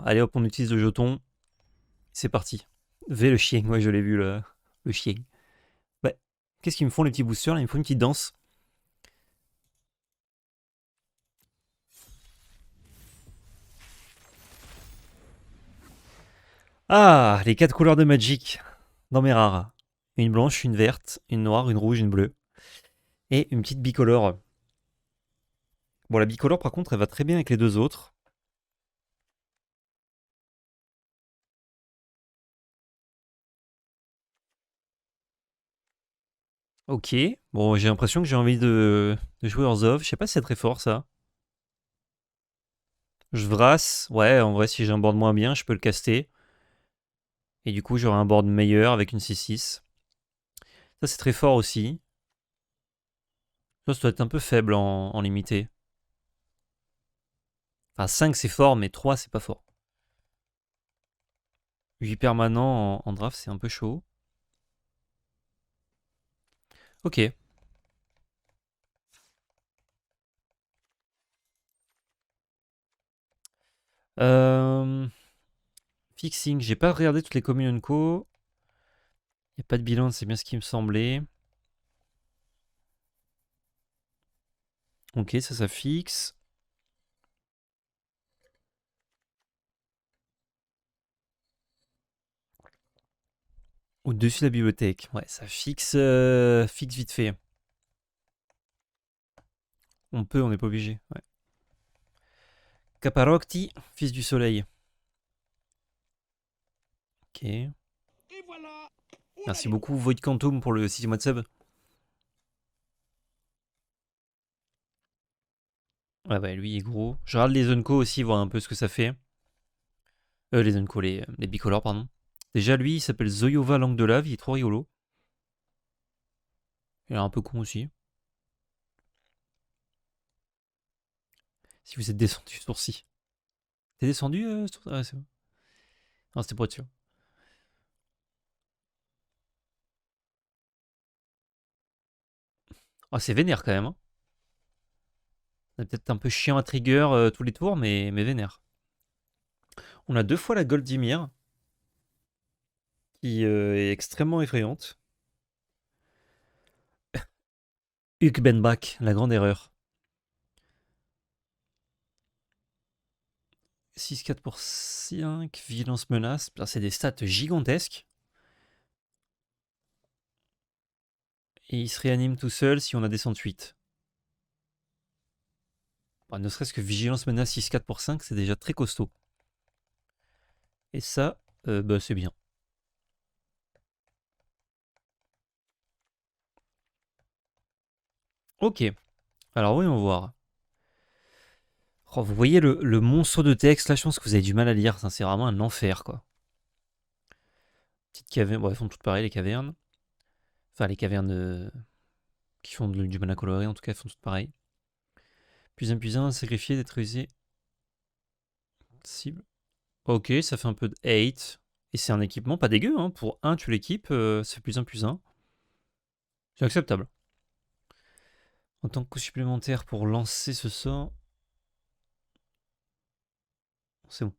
Allez hop, on utilise le jeton. C'est parti. V le chien, ouais je l'ai vu le chien. Bah, qu'est-ce qu'ils me font les petits boosters là? Ils me font une petite danse. Ah, les 4 couleurs de Magic dans mes rares. Une blanche, une verte, une noire, une rouge, une bleue. Et une petite bicolore. Bon, la bicolore par contre, elle va très bien avec les deux autres. Ok. Bon, j'ai l'impression que j'ai envie de jouer Orzhov. Je sais pas si c'est très fort ça. Je vrasse. Ouais, en vrai, si j'ai un board moins bien, je peux le caster. Et du coup, j'aurai un board meilleur avec une 6-6. Ça, c'est très fort aussi. Ça doit être un peu faible en limité. Enfin, 5 c'est fort, mais 3 c'est pas fort. 8 permanents en draft, c'est un peu chaud. Ok. Euh, Fixing, j'ai pas regardé toutes les communes co. Il n'y a pas de bilan, c'est bien ce qui me semblait. Ok, ça fixe. Au-dessus de la bibliothèque. Ouais, ça fixe vite fait. On peut, on n'est pas obligé. Ouais. Caparocti, fils du soleil. Ok. Merci beaucoup Void Quantum pour le 6 mois de sub. Ouais, ouais, lui il est gros. Je regarde les Unco aussi, voir un peu ce que ça fait. Les Unco, les bicolores, pardon. Déjà, lui, il s'appelle Zoyova Langue de Lave, il est trop rigolo. Il est un peu con aussi. Si vous êtes descendu sourcil. T'es descendu ah, c'est bon. Non, c'était pour être sûr. Ah, c'est vénère quand même. Hein. C'est peut-être un peu chiant à trigger tous les tours, mais vénère. On a 2 fois la Goldimir, qui est extrêmement effrayante. Huck Benbach, la grande erreur. 6-4 pour 5, vigilance menace. C'est des stats gigantesques. Et il se réanime tout seul si on a descendu 8. Bah, ne serait-ce que vigilance menace 6-4 pour 5, c'est déjà très costaud. Et ça, bah, c'est bien. Ok. Alors oui, on va voir. Oh, vous voyez le monstre de texte, là, je pense que vous avez du mal à lire. C'est vraiment un enfer, quoi. Petite caverne. Bon, elles font toutes pareilles, les cavernes. Enfin, les cavernes qui font du mana coloré, en tout cas, elles font toutes pareilles. Plus un, sacrifié, d'être usé. Cible. Ok, ça fait un peu de hate. Et c'est un équipement pas dégueu, hein. Pour un, tu l'équipes, c'est plus un. C'est acceptable. En tant que coup supplémentaire pour lancer ce sort. C'est bon.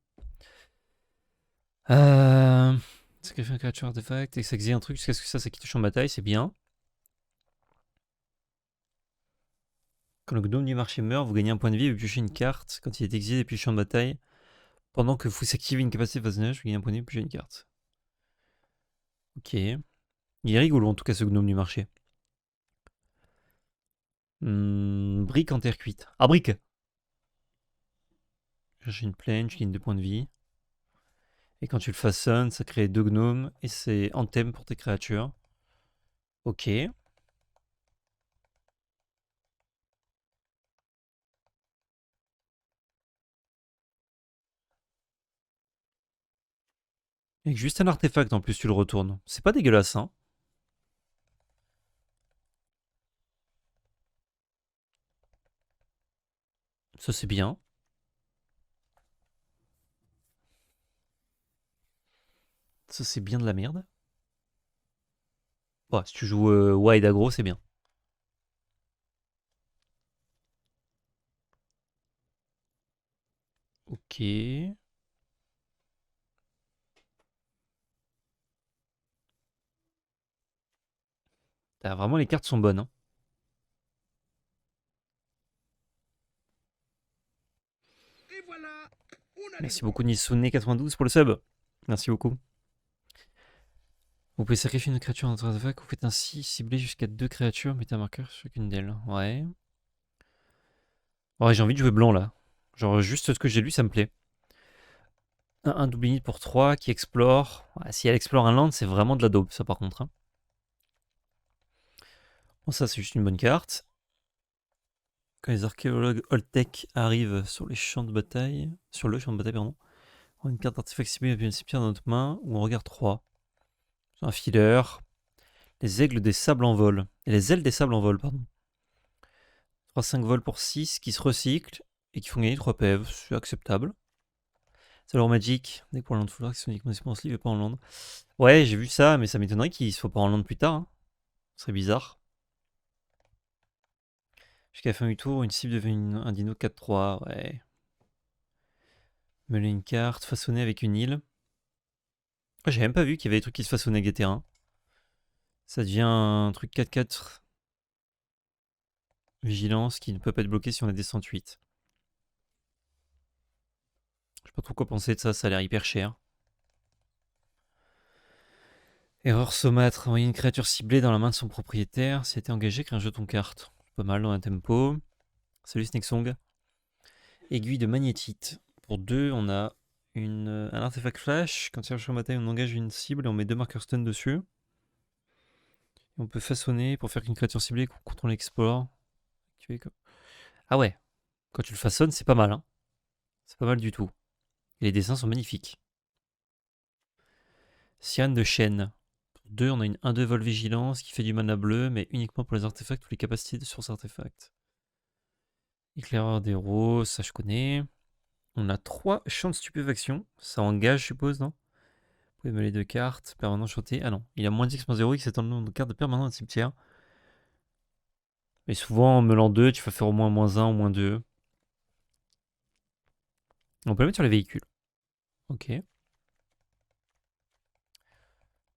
Sacrifier un créature artefact et s'exile un truc jusqu'à ce que ça qui touche en bataille, c'est bien. Quand le gnome du marché meurt, vous gagnez un point de vie et vous piochez une carte. Quand il est exilé depuis le champ de bataille, pendant que vous activez une capacité de voisinage, vous gagnez un point de vie et piochez une carte. Ok. Il est rigolo en tout cas ce gnome du marché. Brique en terre cuite. Ah, brique. Chercher une plaine, je gagne 2 points de vie. Et quand tu le façonnes, ça crée 2 gnomes et c'est en thème pour tes créatures. Ok. Avec juste un artefact en plus, tu le retournes. C'est pas dégueulasse, hein. Ça, c'est bien. Ça, c'est bien de la merde. Ouais, si tu joues wide aggro, c'est bien. Ok. Vraiment, les cartes sont bonnes. Hein. Et voilà, on a Merci des beaucoup Nisune92 pour le sub. Merci beaucoup. Vous pouvez sacrifier une créature dans votre artefact. Vous faites ainsi cibler jusqu'à 2 créatures. Mettez un marqueur sur chacune d'elles. Ouais. Ouais, j'ai envie de jouer blanc là. Genre juste ce que j'ai lu, ça me plaît. Un double init pour 3 qui explore. Ouais, si elle explore un land, c'est vraiment de la daube ça par contre. Hein. Bon, ça c'est juste une bonne carte. Quand les archéologues Oltec arrivent sur les champs de bataille, sur le champ de bataille, pardon, on a une carte d'artefact ciblée avec une cimetière dans notre main où on regarde 3. Un filler. Les aigles des sables en vol. Et les ailes des sables en vol, pardon. 3-5 vols pour 6 qui se recyclent et qui font gagner 3 PV. C'est acceptable. C'est alors Magic. Dès que pour un land de foulard qui sont uniquement disponibles en sleeve et pas en land. Ouais, j'ai vu ça, mais ça m'étonnerait qu'il se soit pas en land plus tard. Hein. Ce serait bizarre. Jusqu'à la fin du tour, une cible devient un dino 4-3. Ouais. Mêler une carte, façonner avec une île. Oh, j'ai même pas vu qu'il y avait des trucs qui se façonnaient avec des terrains. Ça devient un truc 4-4. Vigilance qui ne peut pas être bloqué si on a des 108. Je sais pas trop quoi penser de ça, ça a l'air hyper cher. Erreur saumâtre, envoyer une créature ciblée dans la main de son propriétaire. Si elle était engagée, crée un jeton carte. Pas mal dans un tempo. Salut Snakesong. Aiguille de magnétite. Pour 2, on a un artefact flash. Quand il cherche en bataille, on engage une cible et on met 2 marqueurs stun dessus. Et on peut façonner pour faire qu'une créature ciblée qu'on contrôle explore. Ah ouais, quand tu le façonnes, c'est pas mal. Hein. C'est pas mal du tout. Et les dessins sont magnifiques. Cyan de chêne. Pour 2, on a une 1-2 vol vigilance qui fait du mana bleu, mais uniquement pour les artefacts ou les capacités de source artefact. Éclaireur d'héros, ça je connais. On a 3 champs de stupéfaction. Ça engage, je suppose, non? Vous pouvez mêler 2 cartes. Permanent chanté. Ah non, il a moins de X-0 X étant le nombre de cartes de permanent de cimetière. Mais souvent, en mêlant 2, tu vas faire au moins -1 ou -2. On peut le mettre sur les véhicules. Ok.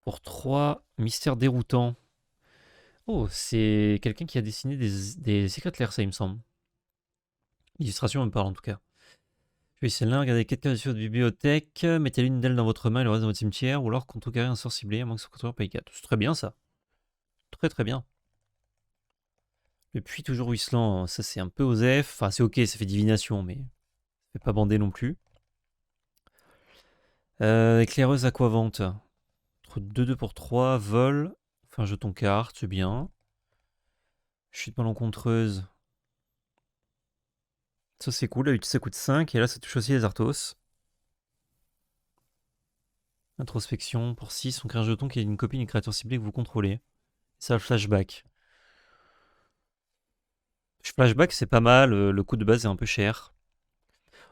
Pour 3, mystère déroutant. Oh, c'est quelqu'un qui a dessiné des Secret Lair, ça il me semble. L'illustration me parle en tout cas. Je vais celle-là, regardez 4 cartes de votre bibliothèque, mettez l'une d'elles dans votre main et le reste dans votre cimetière, ou alors contrecarrer un sort ciblé, à moins que son contrôleur paye 4. C'est très bien ça. Très très bien. Le puits toujours ruisselant, ça c'est un peu osef. Enfin, c'est ok, ça fait divination, mais ça fait pas bander non plus. Éclaireuse aquavante. 2-2 pour 3, vol. Enfin, jeton carte, c'est bien. Chute malencontreuse. Ça c'est cool, ça coûte 5, et là ça touche aussi les Arthos. Introspection, pour 6, on crée un jeton qui est une copie d'une créature ciblée que vous contrôlez. Ça, le flashback. Flashback, c'est pas mal, le coût de base est un peu cher.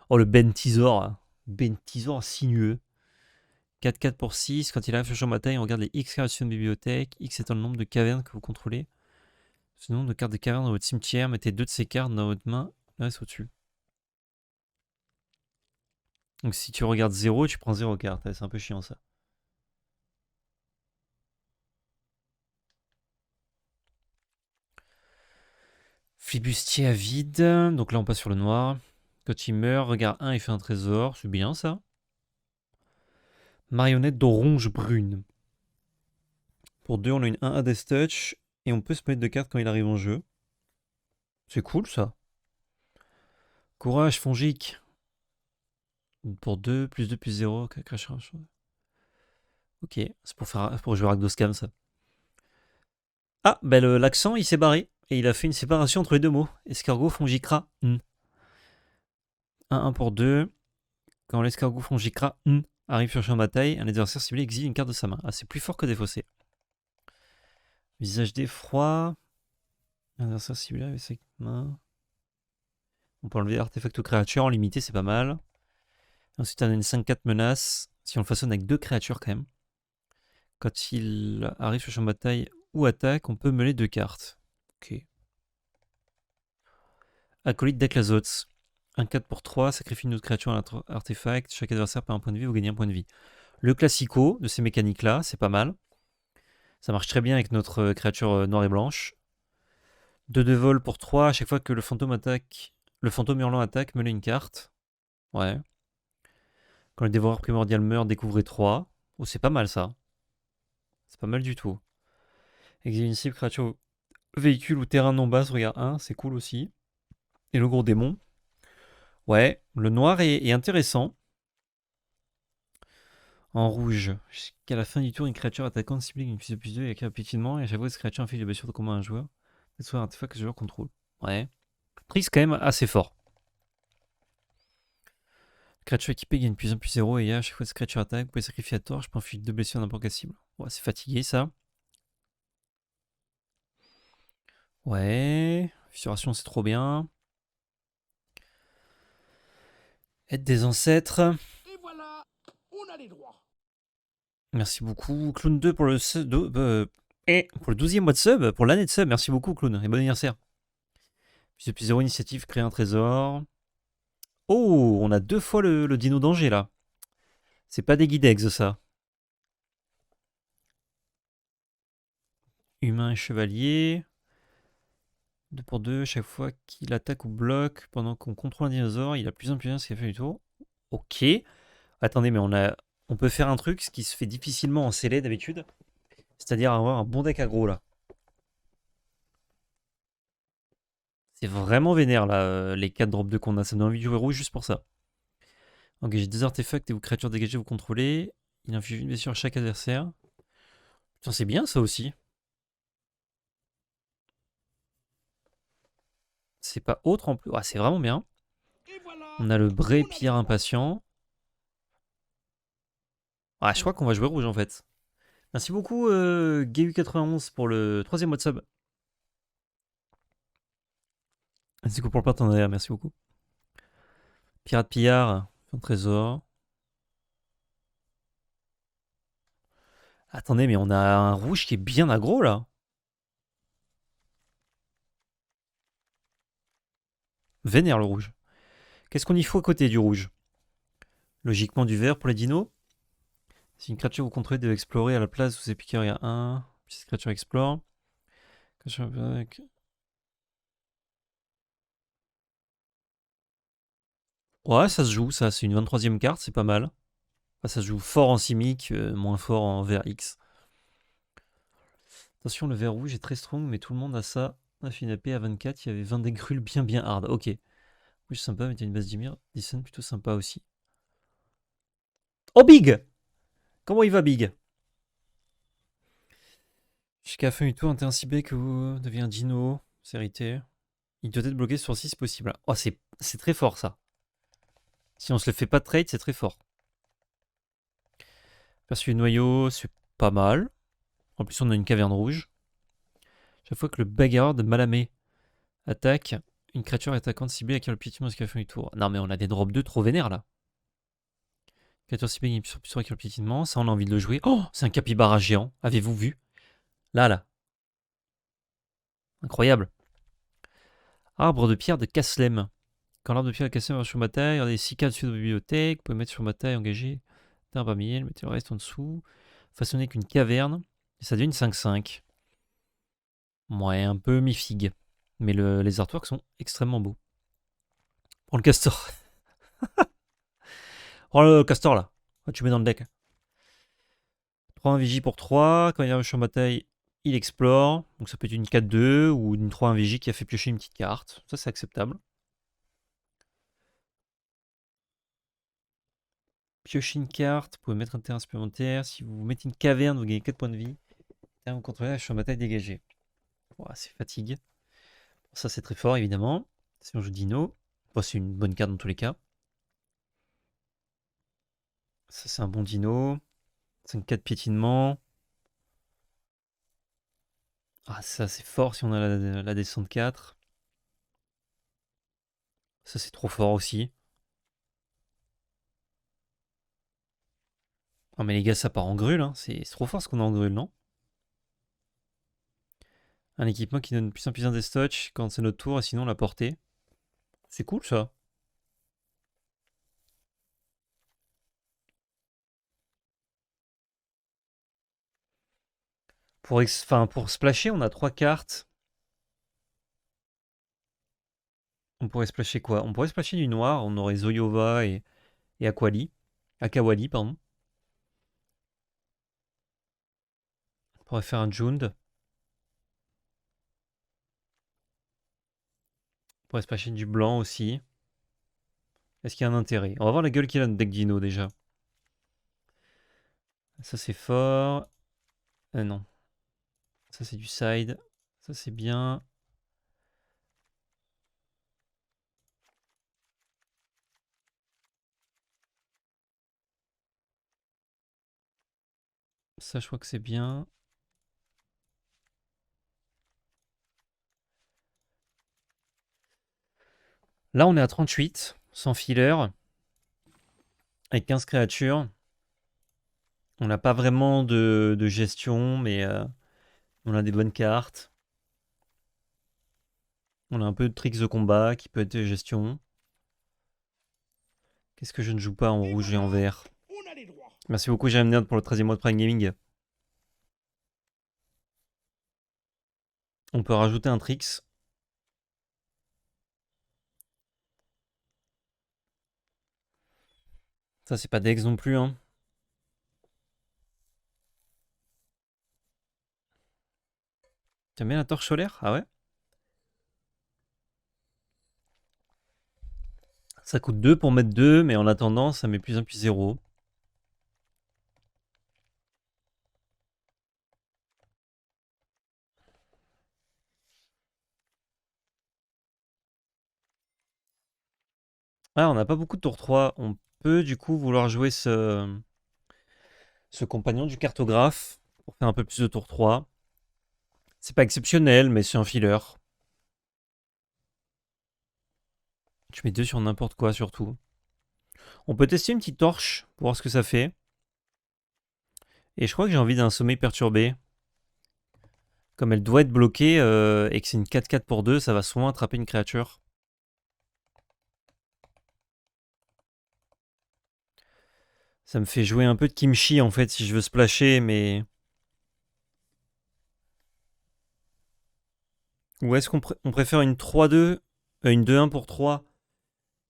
Oh, le Bentisor. Bentisor sinueux. 4-4 pour 6. Quand il arrive sur le champ de bataille, on regarde les X créations de bibliothèque. X étant le nombre de cavernes que vous contrôlez. Ce nombre de cartes de cavernes dans votre cimetière. Mettez 2 de ces cartes dans votre main. Le reste au-dessus. Donc si tu regardes 0, tu prends 0 cartes. Ouais, c'est un peu chiant ça. Flibustier à vide. Donc là, on passe sur le noir. Quand il meurt, regarde 1 et fait un trésor. C'est bien ça. Marionnette d'orange brune. Pour 2, on a une 1 Death Touch. Et on peut se mettre de cartes quand il arrive en jeu. C'est cool ça. Courage fongique. Pour 2, +2, +0. Ok, c'est pour jouer Rakdoscam ça. Ah, ben l'accent il s'est barré. Et il a fait une séparation entre les deux mots. Escargot fongicra. 1-1 pour 2. Quand l'escargot fongicra arrive sur le champ de bataille, un adversaire ciblé exile une carte de sa main. Ah, c'est plus fort que défaussé. Visage d'effroi. Un adversaire ciblé avec sa main. On peut enlever artefact ou créature en limité, c'est pas mal. Ensuite, on a une 5-4 menace. Si on le façonne avec 2 créatures quand même. Quand il arrive sur le champ de bataille ou attaque, on peut mêler 2 cartes. Ok. Acolyte d'Aklazots. Un 4 pour 3, sacrifie une autre créature à l'artefact. Chaque adversaire perd un point de vie ou gagne un point de vie. Le classico de ces mécaniques-là, c'est pas mal. Ça marche très bien avec notre créature noire et blanche. 2 de vol pour 3. À chaque fois que le fantôme attaque, le fantôme hurlant attaque, mêlez une carte. Ouais. Quand le dévoreur primordial meurt, découvrez 3. Oh, c'est pas mal ça. C'est pas mal du tout. Exilez une cible, créature, véhicule ou terrain non base, regarde 1, c'est cool aussi. Et le gros démon. Ouais, le noir est intéressant. En rouge, jusqu'à la fin du tour, une créature attaquante ciblée avec une puissance de plus 2 et acquiert rapidement. Et à chaque fois, cette créature inflige des blessures de combat à un joueur. C'est soit un artefact que ce joueur contrôle. Ouais. Trix, quand même assez fort. Créature équipée gagne puissance plus 0 et à chaque fois que cette créature attaque, vous pouvez sacrifier à tort. Je peux infliger 2 blessures à n'importe quelle cible. Ouais, c'est fatigué ça. Ouais. Fissuration, c'est trop bien. Aide des ancêtres. Et voilà, on a les droits. Merci beaucoup. Clown 2 pour le, pour le 12e mois de sub, pour l'année de sub. Merci beaucoup, Clown. Et bon anniversaire. Puis depuis 0 initiative, créer un trésor. Oh, on a 2 fois le dino danger là. C'est pas des guidex ça. Humain et chevalier. 2 pour 2, chaque fois qu'il attaque ou bloque pendant qu'on contrôle un dinosaure, il a plus en plus ce qu'il a fait du tour. Ok. Attendez, mais on peut faire un truc, ce qui se fait difficilement en scellé d'habitude. C'est-à-dire avoir un bon deck aggro là. C'est vraiment vénère là, les 4 drops de qu'on a. Ça me donne envie de jouer rouge juste pour ça. Engagez 2 artefacts et vos créatures dégagées, vous contrôlez. Il inflige une blessure à chaque adversaire. Putain, c'est bien ça aussi. C'est pas autre en plus. Ah, c'est vraiment bien. Et voilà, On a le Bray on a les Pierre droits. Impatient. Ah, je crois qu'on va jouer rouge en fait. Merci beaucoup GU91 pour le 3e mois de sub. Merci beaucoup pour le partenariat, merci beaucoup. Pirate Pillard, un trésor. Attendez, mais on a un rouge qui est bien aggro là. Vénère le rouge. Qu'est-ce qu'on y faut à côté du rouge? Logiquement du vert pour les dinos. Si une créature vous contrôlez devez explorer à la place où c'est piqué, il y a un. Puis cette créature explore. Ouais, ça se joue, ça. C'est une 23e carte, c'est pas mal. Enfin, ça se joue fort en simic, moins fort en vert X. Attention, le vert rouge est très strong, mais tout le monde a ça. On a fait une AP à 24, il y avait 20 dégrules bien hard. Ok. Rouge sympa, mais t'as une base d'Ymir. Dyson plutôt sympa aussi. Oh, Big! Comment il va, Big? Jusqu'à la fin du tour, un terrain si bête que vous deviez un dino. C'est hérité. Il doit être bloqué sur 6 possible. Oh, c'est très fort ça. Si on se le fait pas de trade, c'est très fort. Perçu noyau, c'est pas mal. En plus, on a une caverne rouge. Chaque fois que le bagarreur de Malamé attaque, une créature attaquante ciblée acquiert le piétinement jusqu'à la fin du tour. Non, mais on a des drops 2 trop vénères là. Créature ciblée qui plus acquiert le piétinement. Ça, on a envie de le jouer. Oh, c'est un capybara géant. Avez-vous vu? Là. Incroyable. Arbre de pierre de Kaslem. Quand l'arbre de pierre de Kaslem va sur ma taille, regardez 6 cartes dessus de la bibliothèque. Vous pouvez mettre sur ma taille, engager. Un parmi elles, mettez le reste en dessous. Façonner qu'une caverne. Et ça devient une 5-5. Ouais, un peu mi-figue. Mais les artworks sont extrêmement beaux. Prends le castor. Prends le castor là. Tu mets dans le deck. 3-1 vigie pour 3. Quand il arrive sur ma taille, il explore. Donc ça peut être une 4-2 ou une 3-1 vigie qui a fait piocher une petite carte. Ça, c'est acceptable. Piocher une carte. Vous pouvez mettre un terrain supplémentaire. Si vous mettez une caverne, vous gagnez 4 points de vie. Et vous contrôlez sur ma taille dégagée. Voilà, c'est fatigue. Ça, c'est très fort, évidemment. Si on joue Dino, bon, c'est une bonne carte dans tous les cas. Ça, c'est un bon Dino. 5-4 piétinement. Ah, ça, c'est fort si on a la descente 4. Ça, c'est trop fort aussi. Oh, mais les gars, ça part en grue, hein. C'est trop fort ce qu'on a en grue, non? Un équipement qui donne plus en plus des stocks quand c'est notre tour et sinon la portée. C'est cool ça. Pour splasher, on a 3 cartes. On pourrait splasher quoi? On pourrait splasher du noir. On aurait Zoyova et Aquali. Akawali, pardon. On pourrait faire un Jund. On pourrait splasher du blanc aussi. Est-ce qu'il y a un intérêt? On va voir la gueule qu'il a notre deck Dino déjà. Ça c'est fort. Non. Ça c'est du side. Ça c'est bien. Ça je crois que c'est bien. Là on est à 38, sans filler. Avec 15 créatures. On n'a pas vraiment de gestion, mais on a des bonnes cartes. On a un peu de tricks de combat qui peut être de gestion. Qu'est-ce que je ne joue pas en Et rouge et en voilà, vert? on a les droits. Merci beaucoup, Jeremy Nerd, pour le 13e mois de Prime Gaming. On peut rajouter un tricks. Ça, c'est pas Dex non plus, hein. T'aimes bien la torche solaire? Ah ouais? Ça coûte 2 pour mettre 2, mais en attendant, ça met plus 1 plus 0. Ah, on n'a pas beaucoup de tour 3. On peut du coup vouloir jouer ce compagnon du cartographe pour faire un peu plus de tour 3. C'est pas exceptionnel, mais c'est un filler. Tu mets 2 sur n'importe quoi surtout. On peut tester une petite torche pour voir ce que ça fait. Et je crois que j'ai envie d'un sommeil perturbé. Comme elle doit être bloquée et que c'est une 4-4 pour 2, ça va souvent attraper une créature. Ça me fait jouer un peu de kimchi en fait si je veux splasher, mais... Ou est-ce qu'on préfère une 3-2, une 2-1 pour 3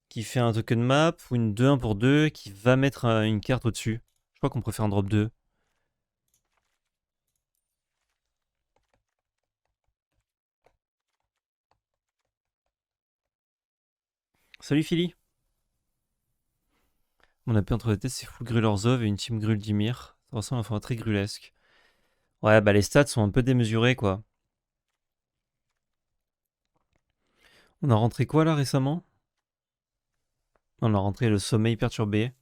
qui fait un token map, ou une 2-1 pour 2 qui va mettre une carte au-dessus? Je crois qu'on préfère un drop 2. Salut Philly. Mon AP entre les têtes, c'est full Grulerzov et une team Grul Dimir. Ça ressemble à un format très grulesque. Ouais, bah les stats sont un peu démesurés quoi. On a rentré quoi là récemment? On a rentré le sommeil perturbé.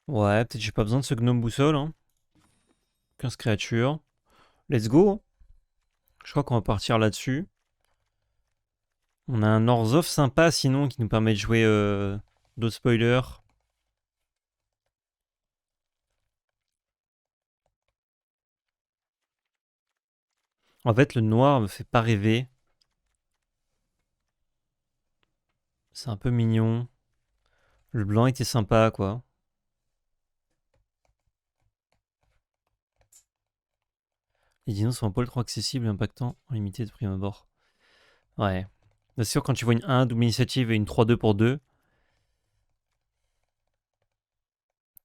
Ouais, peut-être j'ai pas besoin de ce gnome boussole. Hein. 15 créatures. Let's go. Je crois qu'on va partir là-dessus. On a un Orzhov sympa sinon qui nous permet de jouer d'autres spoilers. En fait, le noir me fait pas rêver. C'est un peu mignon. Le blanc était sympa, quoi. Les dinos sont un poil trop accessibles et impactants en limité de prime abord. Ouais. Bien sûr, quand tu vois une 1 double initiative et une 3-2 pour 2,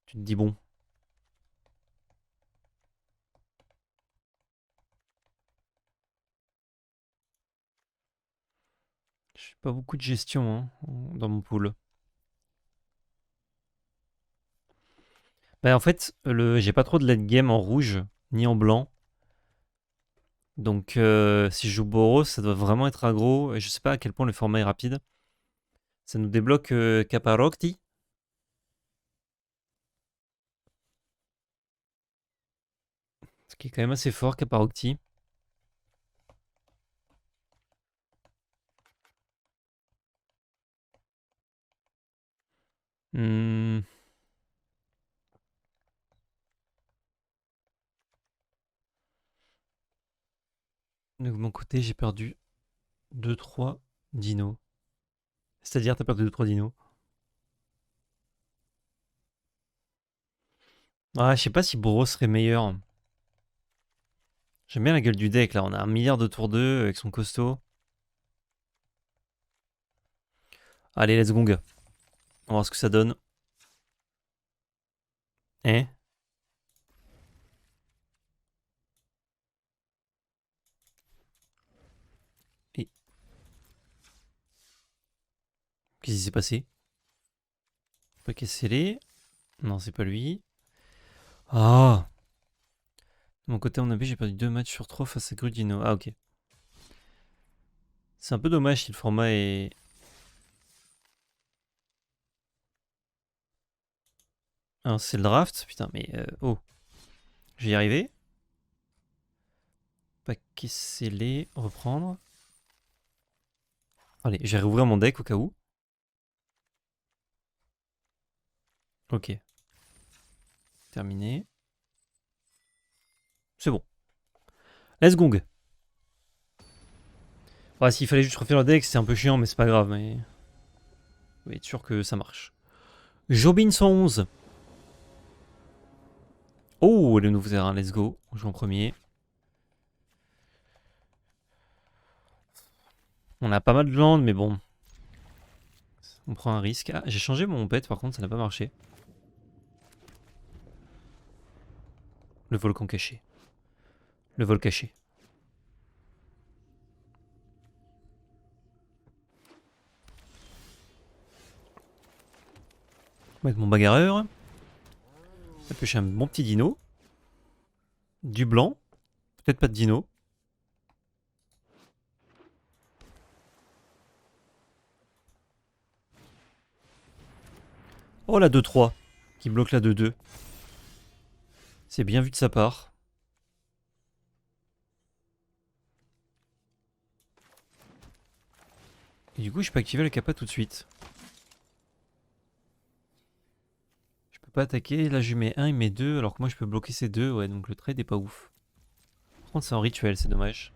tu te dis bon. J'ai pas beaucoup de gestion hein, dans mon pool. Bah, en fait, j'ai pas trop de late game en rouge ni en blanc. Donc, si je joue Boros, ça doit vraiment être aggro. Et je sais pas à quel point le format est rapide. Ça nous débloque Caparocti. Ce qui est quand même assez fort, Caparocti. Hmm. De mon côté, j'ai perdu 2-3 dinos. C'est-à-dire, t'as perdu 2-3 dinos. Ah, je sais pas si Boro serait meilleur. J'aime bien la gueule du deck, là. On a 1 milliard de tour 2 avec son costaud. Allez, let's go. On va voir ce que ça donne. Hein? Et... Qu'est-ce qui s'est passé? Pas les. Non, c'est pas lui. Ah! De mon côté, on a vu, j'ai perdu 2 matchs sur 3 face à Grudino. Ah, ok. C'est un peu dommage si le format est... Ah, c'est le draft? Putain, mais... oh. Je vais y arriver. Paquet scellé. Reprendre. Allez, je vais rouvrir mon deck au cas où. Ok. Terminé. C'est bon. Let's go. Ouais, s'il fallait juste refaire le deck, c'est un peu chiant, mais c'est pas grave. Mais... Vous être sûr que ça marche. Jobin 111. Oh, le nouveau terrain, let's go. On joue en premier. On a pas mal de land, mais bon. On prend un risque. Ah, j'ai changé mon pet, par contre, ça n'a pas marché. Le volcan caché. Le vol caché. On va mettre mon bagarreur. On va pêcher un bon petit dino. Du blanc. Peut-être pas de dino. Oh, la 2-3. Qui bloque la 2-2. C'est bien vu de sa part. Et du coup, je peux activer le kappa tout de suite. Je peux pas attaquer. Là, je lui mets 1, il met 2. Alors que moi, je peux bloquer ces 2. Ouais, donc le trade est pas ouf. Par contre, c'est un rituel, c'est dommage.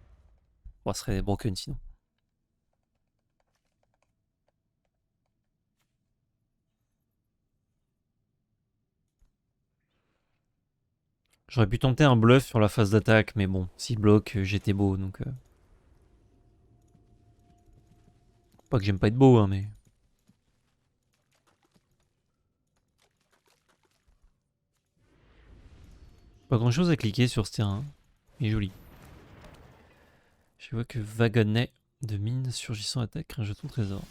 Bon, ce serait broken sinon. J'aurais pu tenter un bluff sur la phase d'attaque, mais bon, s'il bloque, j'étais beau, donc... Pas que j'aime pas être beau, hein, mais... Pas grand chose à cliquer sur ce terrain. Il est joli. Je vois que wagonnet de mine surgissant attaque un jeton trésor.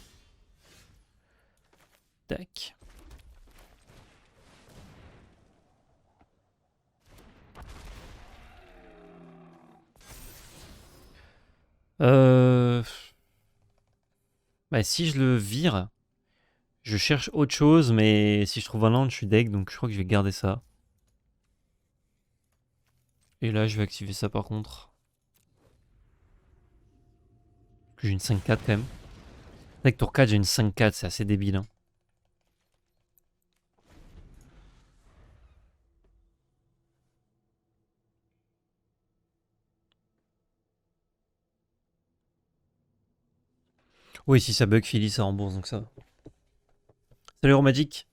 Tac. Bah, si je le vire, je cherche autre chose, mais si je trouve un land, je suis deg, donc je crois que je vais garder ça. Et là, je vais activer ça par contre. J'ai une 5-4 quand même. Avec tour 4, j'ai une 5-4, c'est assez débile. Hein. Oui, si ça bug, Philly, ça rembourse, donc ça va. Salut Romagic.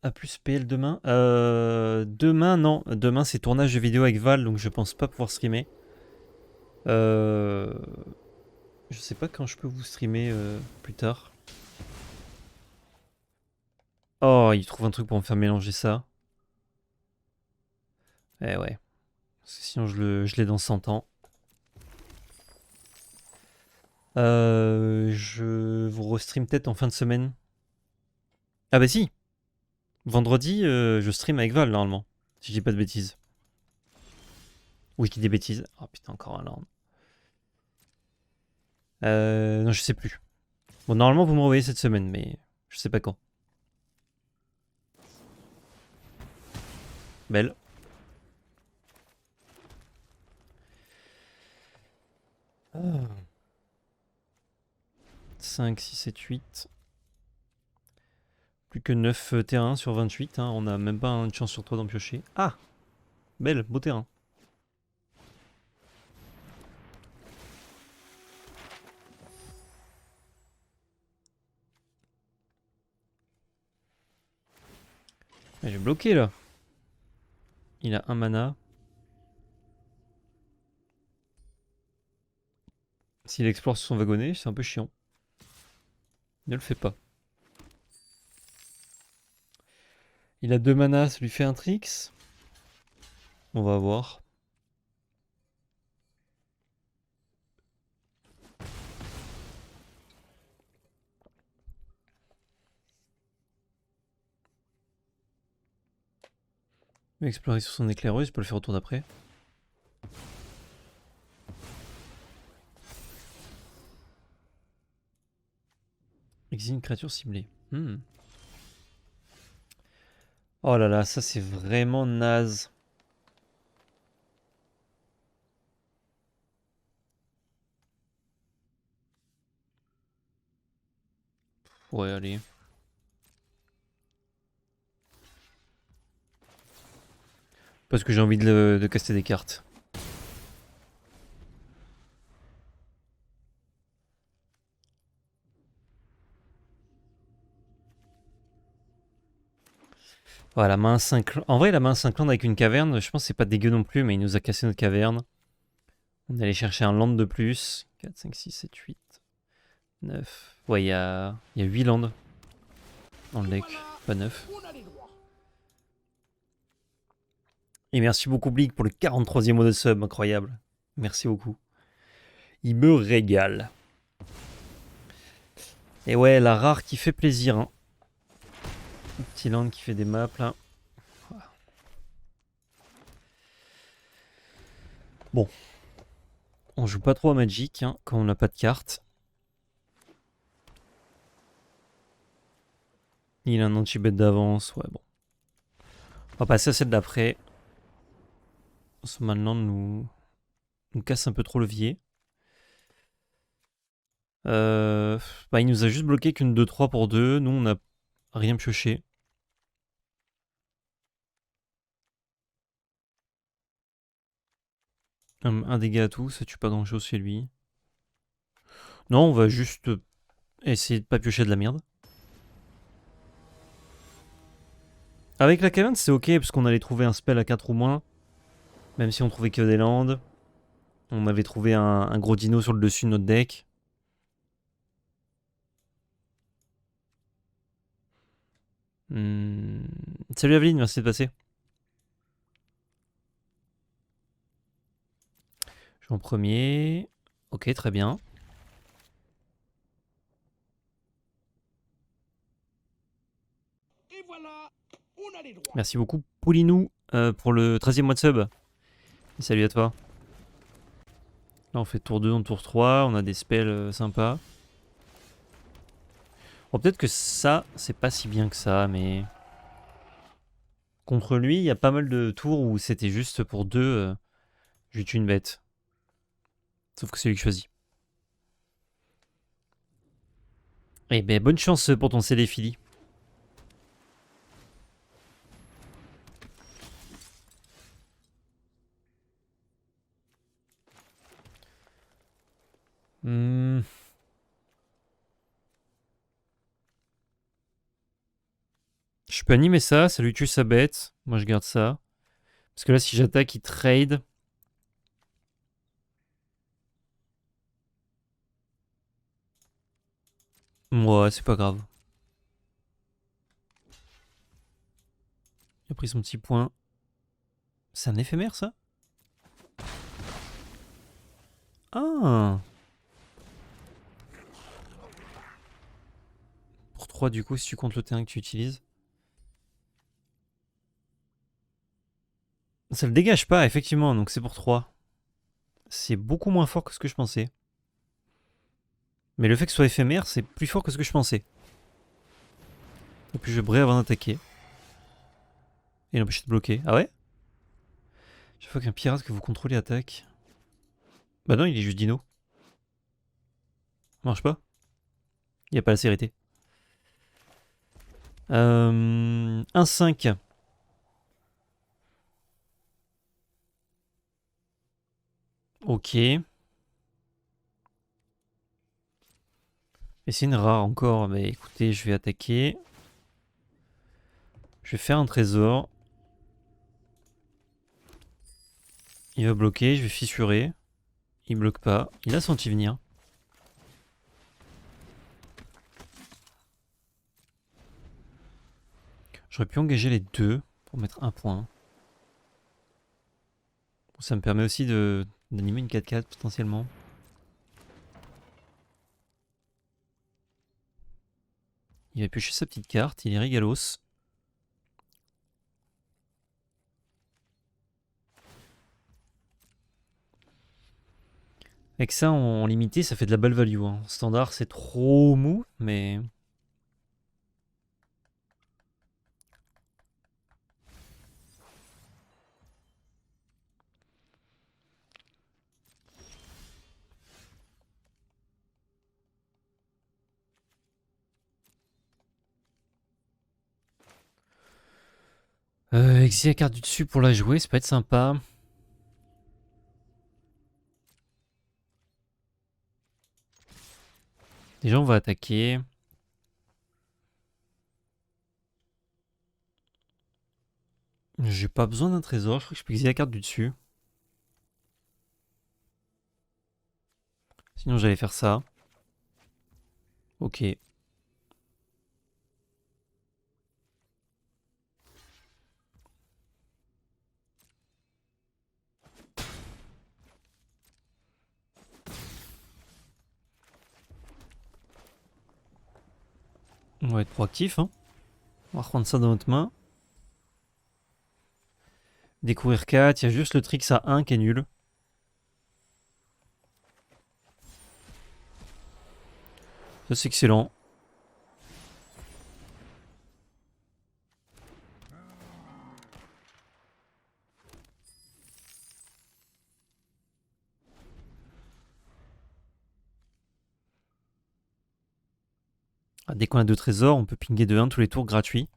A plus PL demain. Demain, non. Demain, c'est tournage de vidéo avec Val, donc je pense pas pouvoir streamer. Je sais pas quand je peux vous streamer plus tard. Oh, il trouve un truc pour me faire mélanger ça. Eh ouais. Parce que sinon, je l'ai dans 100 ans. Je vous restream peut-être en fin de semaine. Ah bah si. Vendredi, je stream avec Val, normalement. Si je dis pas de bêtises. Ou je dis des bêtises. Oh putain, encore un land. Non, je sais plus. Bon, normalement, vous me revoyez cette semaine, mais je sais pas quand. Belle. 5, 6, 7, 8. Plus que 9 terrains sur 28. Hein. On a même pas une chance sur 3 d'en piocher. Ah! Belle, beau terrain. J'ai bloqué là. Il a un mana. S'il explore sur son wagonnet, c'est un peu chiant. Ne le fait pas. Il a 2 mana, ça lui fait un tricks. On va voir. Il va explorer sur son éclaireuse, il peut le faire au tour d'après. Exile une créature ciblée. Oh là là, ça c'est vraiment naze. Ouais, allez. Parce que j'ai envie de caster des cartes. Voilà, main 5. En vrai, la main 5 land avec une caverne, je pense que c'est pas dégueu non plus, mais il nous a cassé notre caverne. On est allé chercher un land de plus. 4, 5, 6, 7, 8, 9. Ouais, il y a 8 lands dans le deck, pas 9. On a les droits. Et merci beaucoup Blig pour le 43e mot de sub, incroyable. Merci beaucoup. Il me régale. Et ouais, la rare qui fait plaisir. Hein. Petit land qui fait des maps là. Voilà. Bon. On joue pas trop à Magic hein, quand on n'a pas de carte. Il a un anti-bet d'avance, ouais bon. On va passer à celle d'après. Ce Manland nous casse un peu trop le levier. Il nous a juste bloqué qu'une 2-3 pour 2. Nous, on n'a rien pioché. Un dégât à tout, ça tue pas grand chose chez lui. Non, on va juste essayer de pas piocher de la merde. Avec la caverne, c'est ok parce qu'on allait trouver un spell à 4 ou moins. Même si on trouvait que des landes. On avait trouvé un gros dino sur le dessus de notre deck. Salut Aveline, merci de passer. Je vais en premier. Ok, très bien. Et voilà, on a les droits. Merci beaucoup Poulinou pour le 13e mois de sub. Et salut à toi. Là on fait tour 2, on tour 3, on a des spells sympas. Bon peut-être que ça, c'est pas si bien que ça, mais... Contre lui, il y a pas mal de tours où c'était juste pour 2, je tue une bête. Sauf que c'est lui qui choisit. Eh ben bonne chance pour ton Céléphilie. Hmm. Je peux animer ça, ça lui tue sa bête. Moi je garde ça. Parce que là si j'attaque, il trade. Ouais, c'est pas grave. Il a pris son petit point. C'est un éphémère ça? Ah! Pour 3 du coup si tu comptes le terrain que tu utilises. Ça le dégage pas effectivement, donc c'est pour 3. C'est beaucoup moins fort que ce que je pensais. Mais le fait que ce soit éphémère, c'est plus fort que ce que je pensais. Et puis je vais brûler avant d'attaquer. Et l'empêcher de bloquer. Ah ouais? Chaque fois qu'un pirate que vous contrôlez attaque. Bah non, il est juste dino. Ça marche pas. Il n'y a pas la sécurité. 1-5. Ok. Et c'est une rare encore. Mais écoutez, je vais attaquer. Je vais faire un trésor. Il va bloquer, je vais fissurer. Il bloque pas. Il a senti venir. J'aurais pu engager les deux pour mettre un point. Bon, ça me permet aussi d'animer une 4-4 potentiellement. Il va piocher sa petite carte, il est régalos. Avec ça, en limité, ça fait de la balle value. Hein. Standard, c'est trop mou, mais... Exiler la carte du dessus pour la jouer, ça peut être sympa. Déjà, on va attaquer. J'ai pas besoin d'un trésor, je crois que je peux exiler la carte du dessus. Sinon, j'allais faire ça. Ok. On va être proactif. Hein. On va reprendre ça dans notre main. Découvrir 4, il y a juste le tricks à 1 qui est nul. Ça, c'est excellent. Ah, dès qu'on a 2 trésors, on peut pinguer de 1 tous les tours gratuit.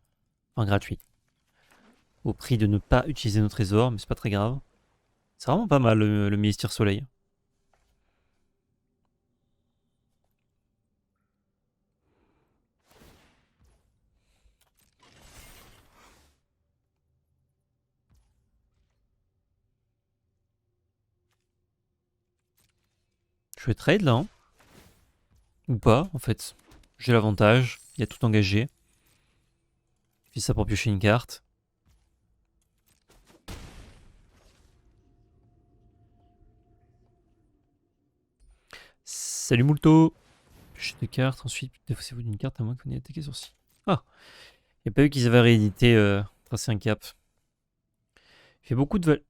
Enfin, gratuit. Au prix de ne pas utiliser nos trésors, mais c'est pas très grave. C'est vraiment pas mal le Ministère Soleil. Je vais trade là, hein. Ou pas, en fait. J'ai l'avantage, il y a tout engagé. Je fais ça pour piocher une carte. Salut Moulto. Piocher des cartes, ensuite défaussez-vous d'une carte à moins que vous n'ayez attaqué sur ci. Ah, il n'y a pas eu qu'ils avaient réédité Tracer un cap. Il fait beaucoup de val...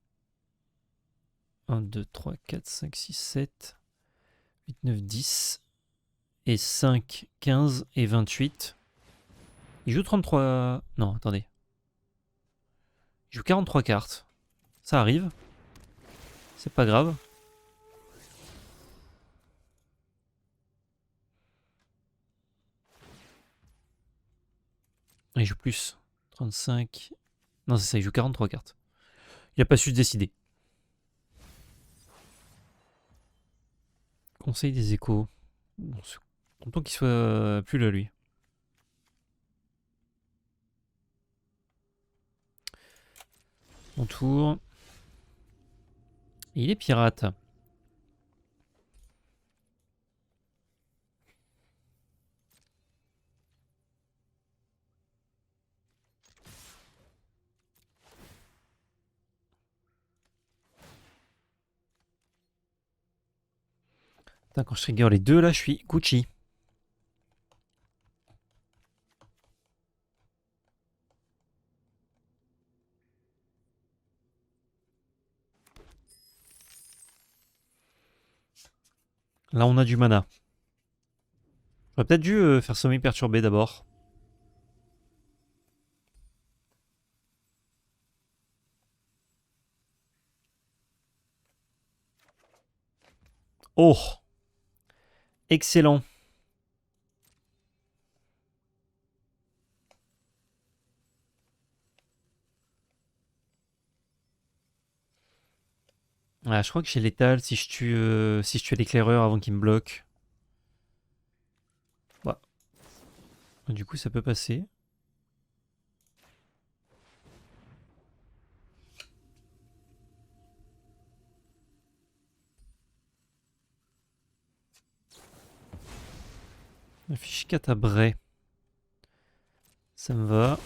1, 2, 3, 4, 5, 6, 7, 8, 9, 10. Et 5, 15 et 28. Il joue 33... Non, attendez. Il joue 43 cartes. Ça arrive. C'est pas grave. Il joue plus. 35... Non, c'est ça, il joue 43 cartes. Il a pas su se décider. Conseil des échos. Bon, c'est content qu'il soit plus là, lui. Mon tour. Et il est pirate. Putain, quand je trigger les deux, là, je suis Gucci. Là, on a du mana. J'aurais peut-être dû faire sommeil perturbé d'abord. Oh! Excellent. Ah, je crois que j'ai l'étal si je tue l'éclaireur avant qu'il me bloque. Ouais. Du coup, ça peut passer. Affiche 4 à Bray. Ça me va.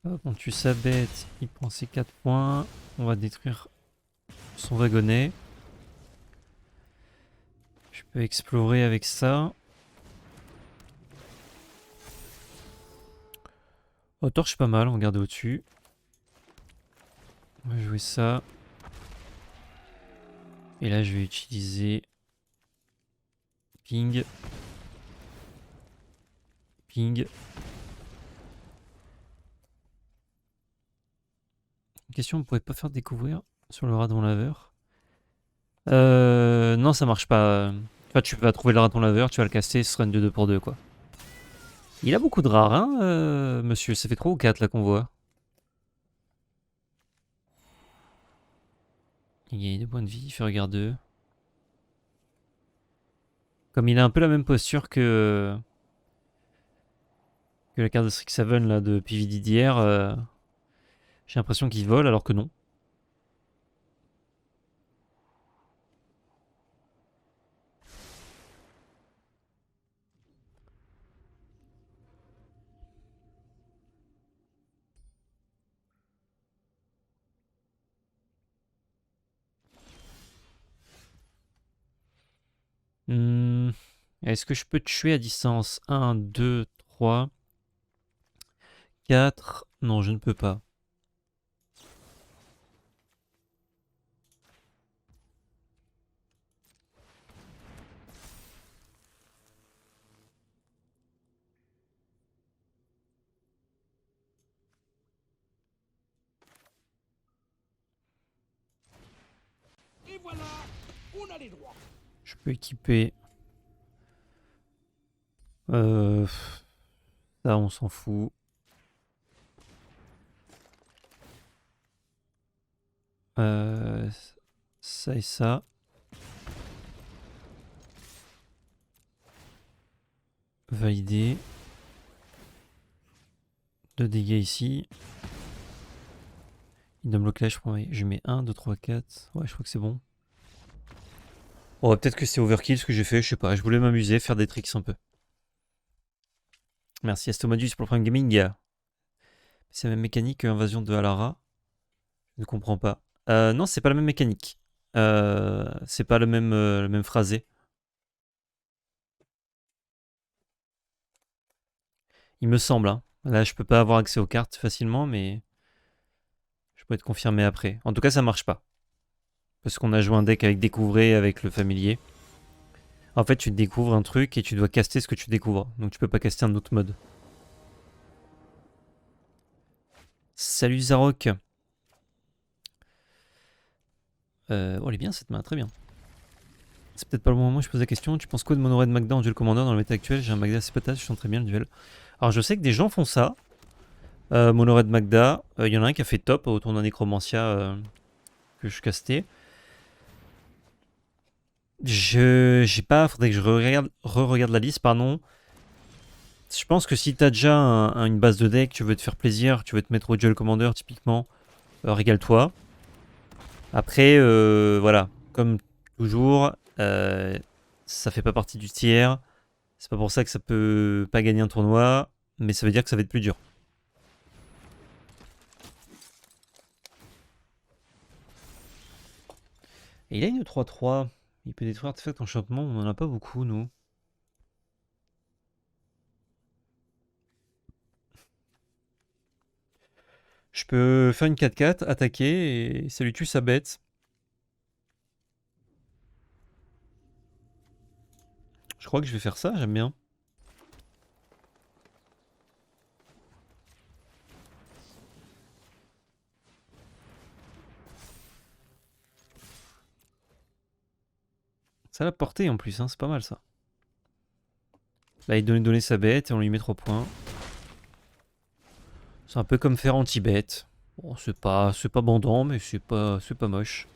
Hop, on tue sa bête, il prend ses 4 points. On va détruire son wagonnet. Je peux explorer avec ça. Oh, torche pas mal, on va regarder au-dessus. On va jouer ça. Et là, je vais utiliser ping. Ping. Question, on pourrait pas faire découvrir sur le radon laveur? Non, ça marche pas. Enfin, tu vas trouver le radon laveur, tu vas le caster, ce sera une 2-2 pour 2 quoi. Il a beaucoup de rares, hein, monsieur. Ça fait 3 ou 4 là qu'on voit. Il gagne 2 points de vie, il fait regard 2. Comme il a un peu la même posture que la carte de Strixhaven là, de PvD d'hier, j'ai l'impression qu'il vole alors que non. Est-ce que je peux tuer à distance? 1, 2, 3, 4. Non, je ne peux pas. Et voilà, on a les droits. Je peux équiper. Ça, on s'en fout. Ça et ça. Validé. 2 dégâts ici. Il donne bloquer là, je mets 1, 2, 3, 4. Ouais, je crois que c'est bon. Bon, peut-être que c'est overkill ce que j'ai fait, je sais pas. Je voulais m'amuser, faire des tricks un peu. Merci Astomadus pour le Prime Gaming. C'est la même mécanique que Invasion de Alara. Je ne comprends pas. Non, c'est pas la même mécanique. C'est pas le même phrasé. Il me semble. Hein. Là, je peux pas avoir accès aux cartes facilement, mais je peux être confirmé après. En tout cas, ça marche pas. Parce qu'on a joué un deck avec Découvrer, avec le familier. En fait, tu découvres un truc et tu dois caster ce que tu découvres. Donc tu peux pas caster un autre mode. Salut Zarok. Oh, elle est bien cette main, très bien. C'est peut-être pas le bon moment où je pose la question. Tu penses quoi de Mono Red Magda en duel commander dans le méta actuel? J'ai un Magda assez patate, je sens très bien le duel. Alors je sais que des gens font ça. Mono Red Magda. Il y en a un qui a fait top autour d'un Necromancia que je castais. J'ai pas. Faudrait que je re-regarde la liste, pardon. Je pense que si t'as déjà une base de deck, tu veux te faire plaisir, tu veux te mettre au duel commander typiquement, régale-toi. Après, voilà, comme toujours, ça fait pas partie du tiers. C'est pas pour ça que ça peut pas gagner un tournoi, mais ça veut dire que ça va être plus dur. Et il a une 3-3. Il peut détruire artefact enchantement, on en a pas beaucoup, nous. Je peux faire une 4-4, attaquer, et ça lui tue sa bête. Je crois que je vais faire ça, j'aime bien. Ça l'a porté en plus, hein, c'est pas mal ça. Là, il donner sa bête et on lui met 3 points. C'est un peu comme faire anti-bête. Bon, c'est pas bandant, mais c'est pas moche.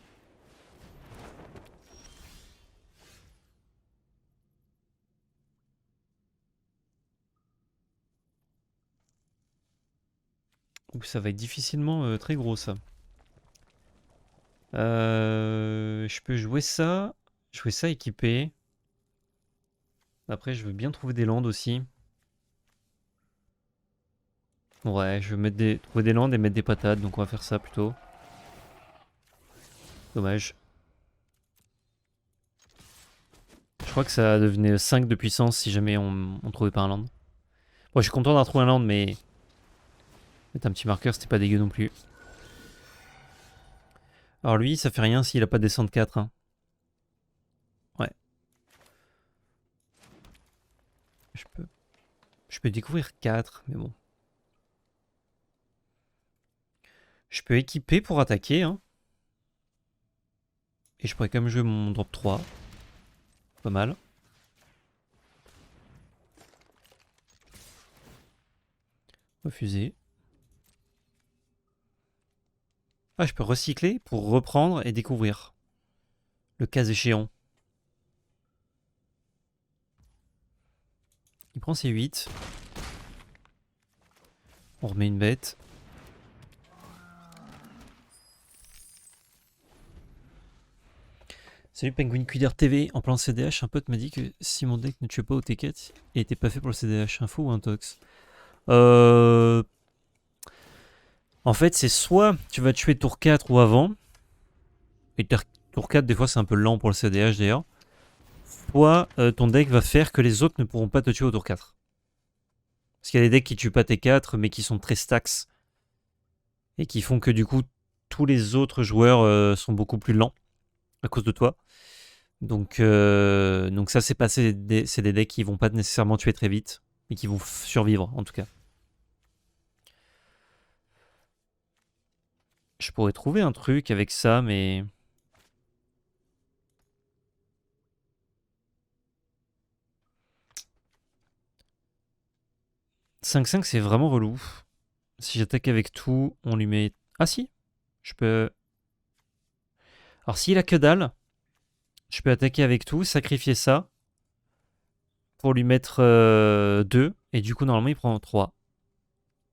Donc ça va être difficilement très gros ça. Je peux jouer ça équipé. Après, je veux bien trouver des landes aussi. Ouais, je veux trouver des landes et mettre des patates, donc on va faire ça plutôt. Dommage. Je crois que ça devenait 5 de puissance si jamais on trouvait pas un land. Bon, je suis content d'avoir trouvé un land, mais mettre un petit marqueur, c'était pas dégueu non plus. Alors lui, ça fait rien s'il a pas de descente 4. Hein. Ouais. Je peux découvrir 4, mais bon. Je peux équiper pour attaquer. Hein. Et je pourrais quand même jouer mon drop 3. Pas mal. Refuser. Ah, je peux recycler pour reprendre et découvrir. Le cas échéant. Il prend ses 8. On remet une bête. Salut Penguin Cuider TV. En plan CDH, un pote m'a dit que si mon deck ne tue pas au T4, il était pas fait pour le CDH. Info ou un tox? En fait, c'est soit tu vas tuer tour 4 ou avant. Et tour 4, des fois, c'est un peu lent pour le CDH d'ailleurs. Soit ton deck va faire que les autres ne pourront pas te tuer au tour 4. Parce qu'il y a des decks qui tuent pas T4, mais qui sont très stacks. Et qui font que du coup, tous les autres joueurs sont beaucoup plus lents à cause de toi. Donc ça, c'est des decks qui vont pas nécessairement tuer très vite, mais qui vont survivre en tout cas. Je pourrais trouver un truc avec ça, mais... 5-5, c'est vraiment relou. Si j'attaque avec tout, on lui met... Ah si, je peux... Alors s'il a que dalle, je peux attaquer avec tout, sacrifier ça, pour lui mettre 2, et du coup normalement il prend 3.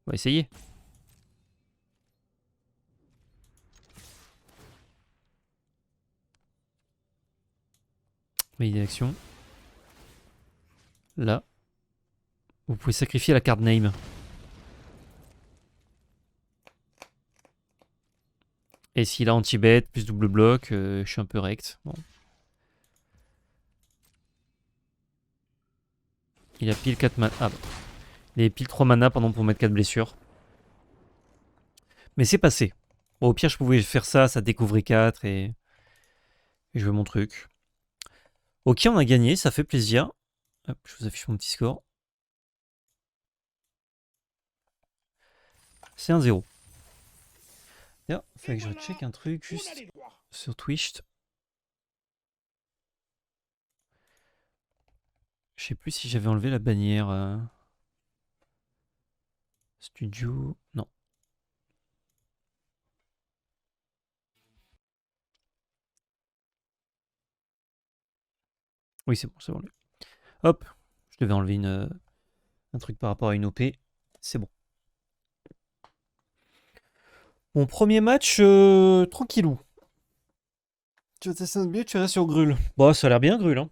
On va essayer. Idée d'action. Là. Vous pouvez sacrifier la carte name. Et s'il a anti-bet, plus double bloc, je suis un peu rect. Bon. Il a pile 4 mana. Ah bah. Il a pile 3 mana pour mettre 4 blessures. Mais c'est passé. Bon, au pire, je pouvais faire ça, ça découvrait 4 et je veux mon truc. Ok, on a gagné, ça fait plaisir. Hop, je vous affiche mon petit score. C'est 1-0. D'ailleurs, il fallait que je recheck un truc juste sur Twitch. Je sais plus si j'avais enlevé la bannière. Studio. Non. Oui, c'est bon, c'est bon. Hop, je devais enlever un truc par rapport à une OP. C'est bon. Mon premier match, tranquillou. Tu vas tester notre tu restes sur Grul. Bon, ça a l'air bien Grul. Hein.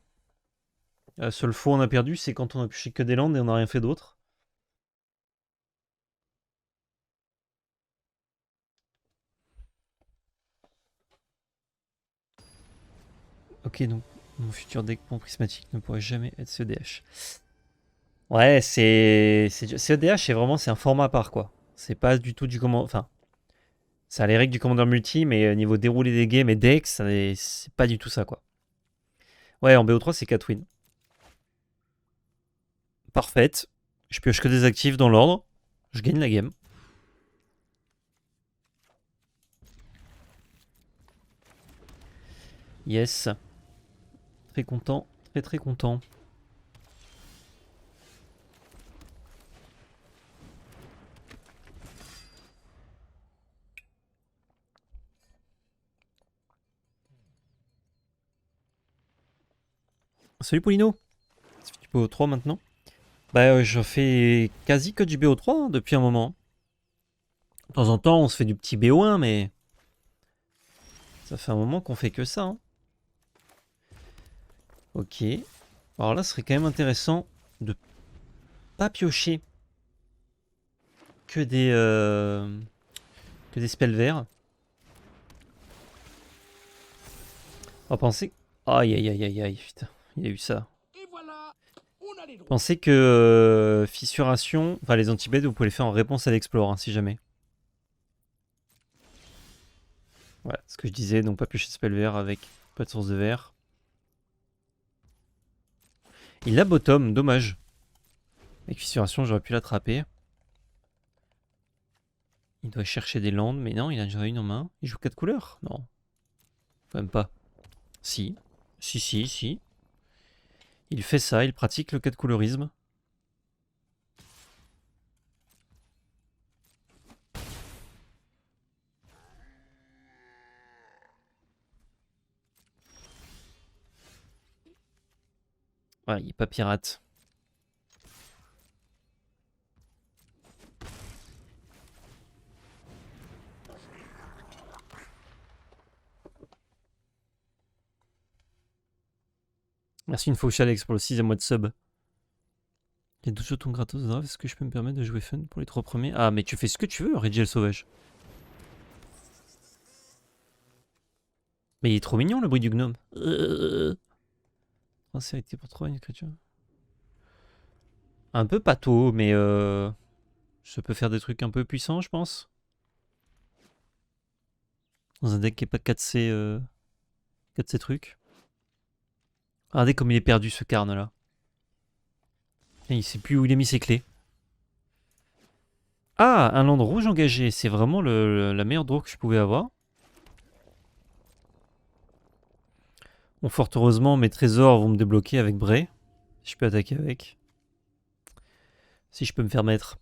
La seule fois où on a perdu, c'est quand on a pioché que des landes et on n'a rien fait d'autre. Ok, donc mon futur deck pont prismatique ne pourrait jamais être CEDH. Ouais, CEDH, c'est un format à part, quoi. C'est pas du tout du commandeur. Enfin, ça a les règles du commandeur multi, mais niveau déroulé des games et decks, c'est pas du tout ça, quoi. Ouais, en BO3, c'est 4 wins. Parfaite. Je pioche que des actifs dans l'ordre. Je gagne la game. Yes. Très content. Très très content. Salut Polino. Ça fait du BO3 maintenant. Bah je fais quasi que du BO3 hein, depuis un moment. temps en temps, on se fait du petit BO1, mais ça fait un moment qu'on fait que ça. Hein. Ok. Alors là, ce serait quand même intéressant de pas piocher que des spells verts. On va penser... Aïe, aïe, aïe, aïe, aïe, putain. Il y a eu ça. Et voilà, on a les droits. Pensez que fissuration... Enfin, les anti-beds, vous pouvez les faire en réponse à l'explore, hein, si jamais. Voilà, ce que je disais. Donc pas piocher de spell vert avec pas de source de vert. Il a bottom, dommage. Avec fissuration, j'aurais pu l'attraper. Il doit chercher des landes, mais non, il a déjà une en main. Il joue 4 couleurs? Non. Quand même pas. Si. Si, si, si. Il fait ça, il pratique le 4 colorisme. Ouais, il est pas pirate. Merci une fois Alex pour le 6e mois de sub. Il y a 12 jetons gratos. Est-ce que je peux me permettre de jouer fun pour les 3 premiers? Ah, mais tu fais ce que tu veux, Regiel Sauvage. Mais il est trop mignon le bruit du gnome. Sincérité pour 3, une écriture. Un peu pâteau, mais ça peut faire des trucs un peu puissants, je pense. Dans un deck qui est pas 4C, 4C trucs. Regardez comme il est perdu ce carne là. Et il sait plus où il a mis ses clés. Ah, un land rouge engagé. C'est vraiment la meilleure draw que je pouvais avoir. Bon, fort heureusement, mes trésors vont me débloquer avec Bray. Je peux attaquer avec. Si je peux me faire mettre.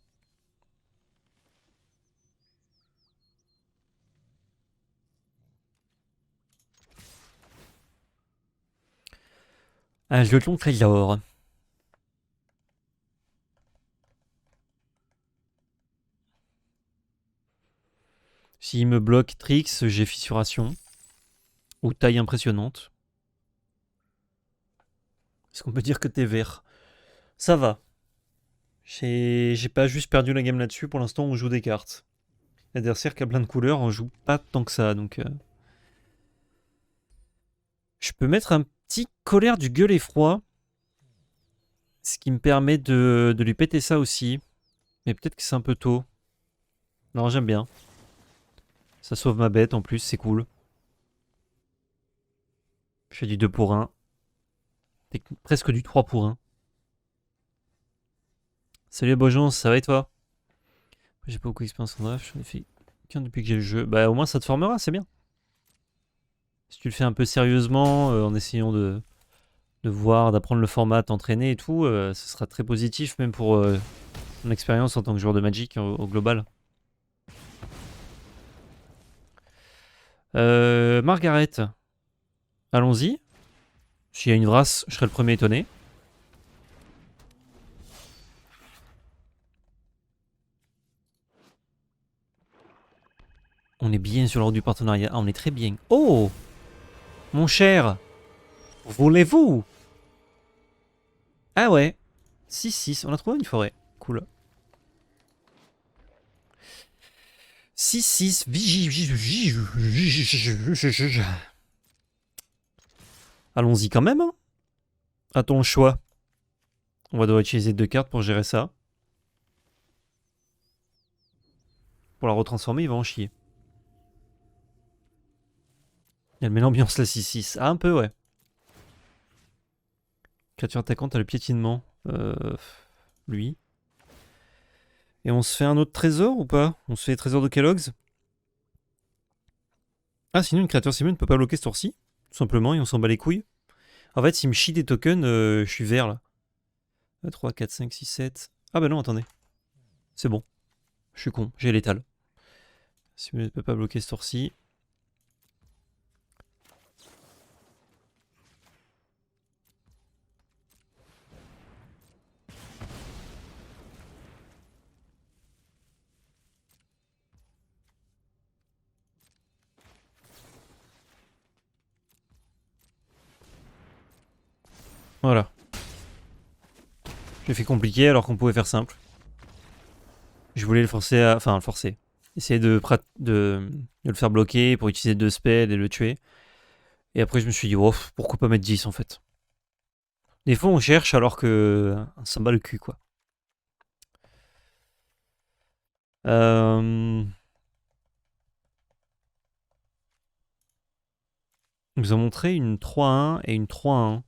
Un jeton trésor. S'il me bloque Trix, j'ai fissuration. Ou taille impressionnante. Est-ce qu'on peut dire que t'es vert? Ça va. J'ai pas juste perdu la game là-dessus. Pour l'instant, on joue des cartes. L'adversaire qui a plein de couleurs, on joue pas tant que ça. Donc, je peux mettre un petit colère du gueule effroi. Ce qui me permet de lui péter ça aussi. Mais peut-être que c'est un peu tôt. Non, j'aime bien. Ça sauve ma bête en plus, c'est cool. Je fais du 2 pour 1. Presque du 3 pour 1. Salut Bojon, ça va et toi? J'ai pas beaucoup d'expérience en draft, j'en ai fait qu'un depuis que j'ai le jeu. Bah au moins ça te formera, c'est bien. Si tu le fais un peu sérieusement, en essayant de voir, d'apprendre le format, t'entraîner et tout, ce sera très positif même pour mon expérience en tant que joueur de Magic au global. Margaret. Allons-y. S'il y a une race, je serai le premier étonné. On est bien sur l'ordre du partenariat. Ah, on est très bien. Oh! Mon cher! Voulez-vous? Ah ouais. 6-6. On a trouvé une forêt. Cool. 6-6. Allons-y quand même. Hein. À ton choix. On va devoir utiliser 2 cartes pour gérer ça. Pour la retransformer, il va en chier. Elle met l'ambiance la 6-6. Ah, un peu, ouais. Créature attaquante a le piétinement. Lui. Et on se fait un autre trésor ou pas? On se fait les trésors de Kellogg's? Ah, sinon une créature Simon ne peut pas bloquer ce tour-ci. Tout simplement, et on s'en bat les couilles. En fait, s'il me chie des tokens, je suis vert là. 3, 4, 5, 6, 7. Ah bah non, attendez. C'est bon. Je suis con, j'ai l'étal. Simon ne peut pas bloquer ce tour-ci. Voilà. J'ai fait compliqué alors qu'on pouvait faire simple. Je voulais le forcer à... Enfin, le forcer. Essayer de le faire bloquer pour utiliser 2 spells et le tuer. Et après, je me suis dit, oh, pourquoi pas mettre 10 en fait. Des fois, on cherche alors que ça me bat le cul, quoi. Euh... Ils nous ont montré une 3-1 et une 3-1.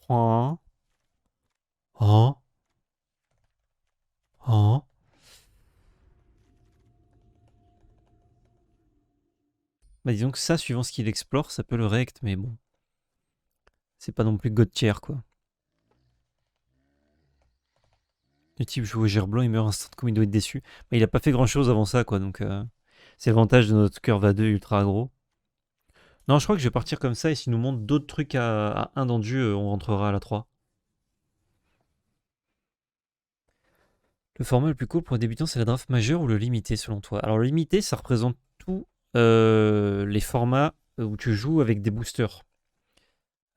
3-1. Oh. Oh. Bah disons que ça, suivant ce qu'il explore, ça peut le rect, mais bon. C'est pas non plus God tier, quoi. Le type joue au gerblanc, il meurt instant comme il doit être déçu. Mais il a pas fait grand chose avant ça, quoi, donc c'est l'avantage de notre curve à 2 ultra aggro. Non, je crois que je vais partir comme ça, et s'il nous montre d'autres trucs à 1 dans du, on rentrera à la 3. Le format le plus cool pour les débutants, c'est la draft majeure ou le limité, selon toi? Alors, le limité, ça représente tous les formats où tu joues avec des boosters.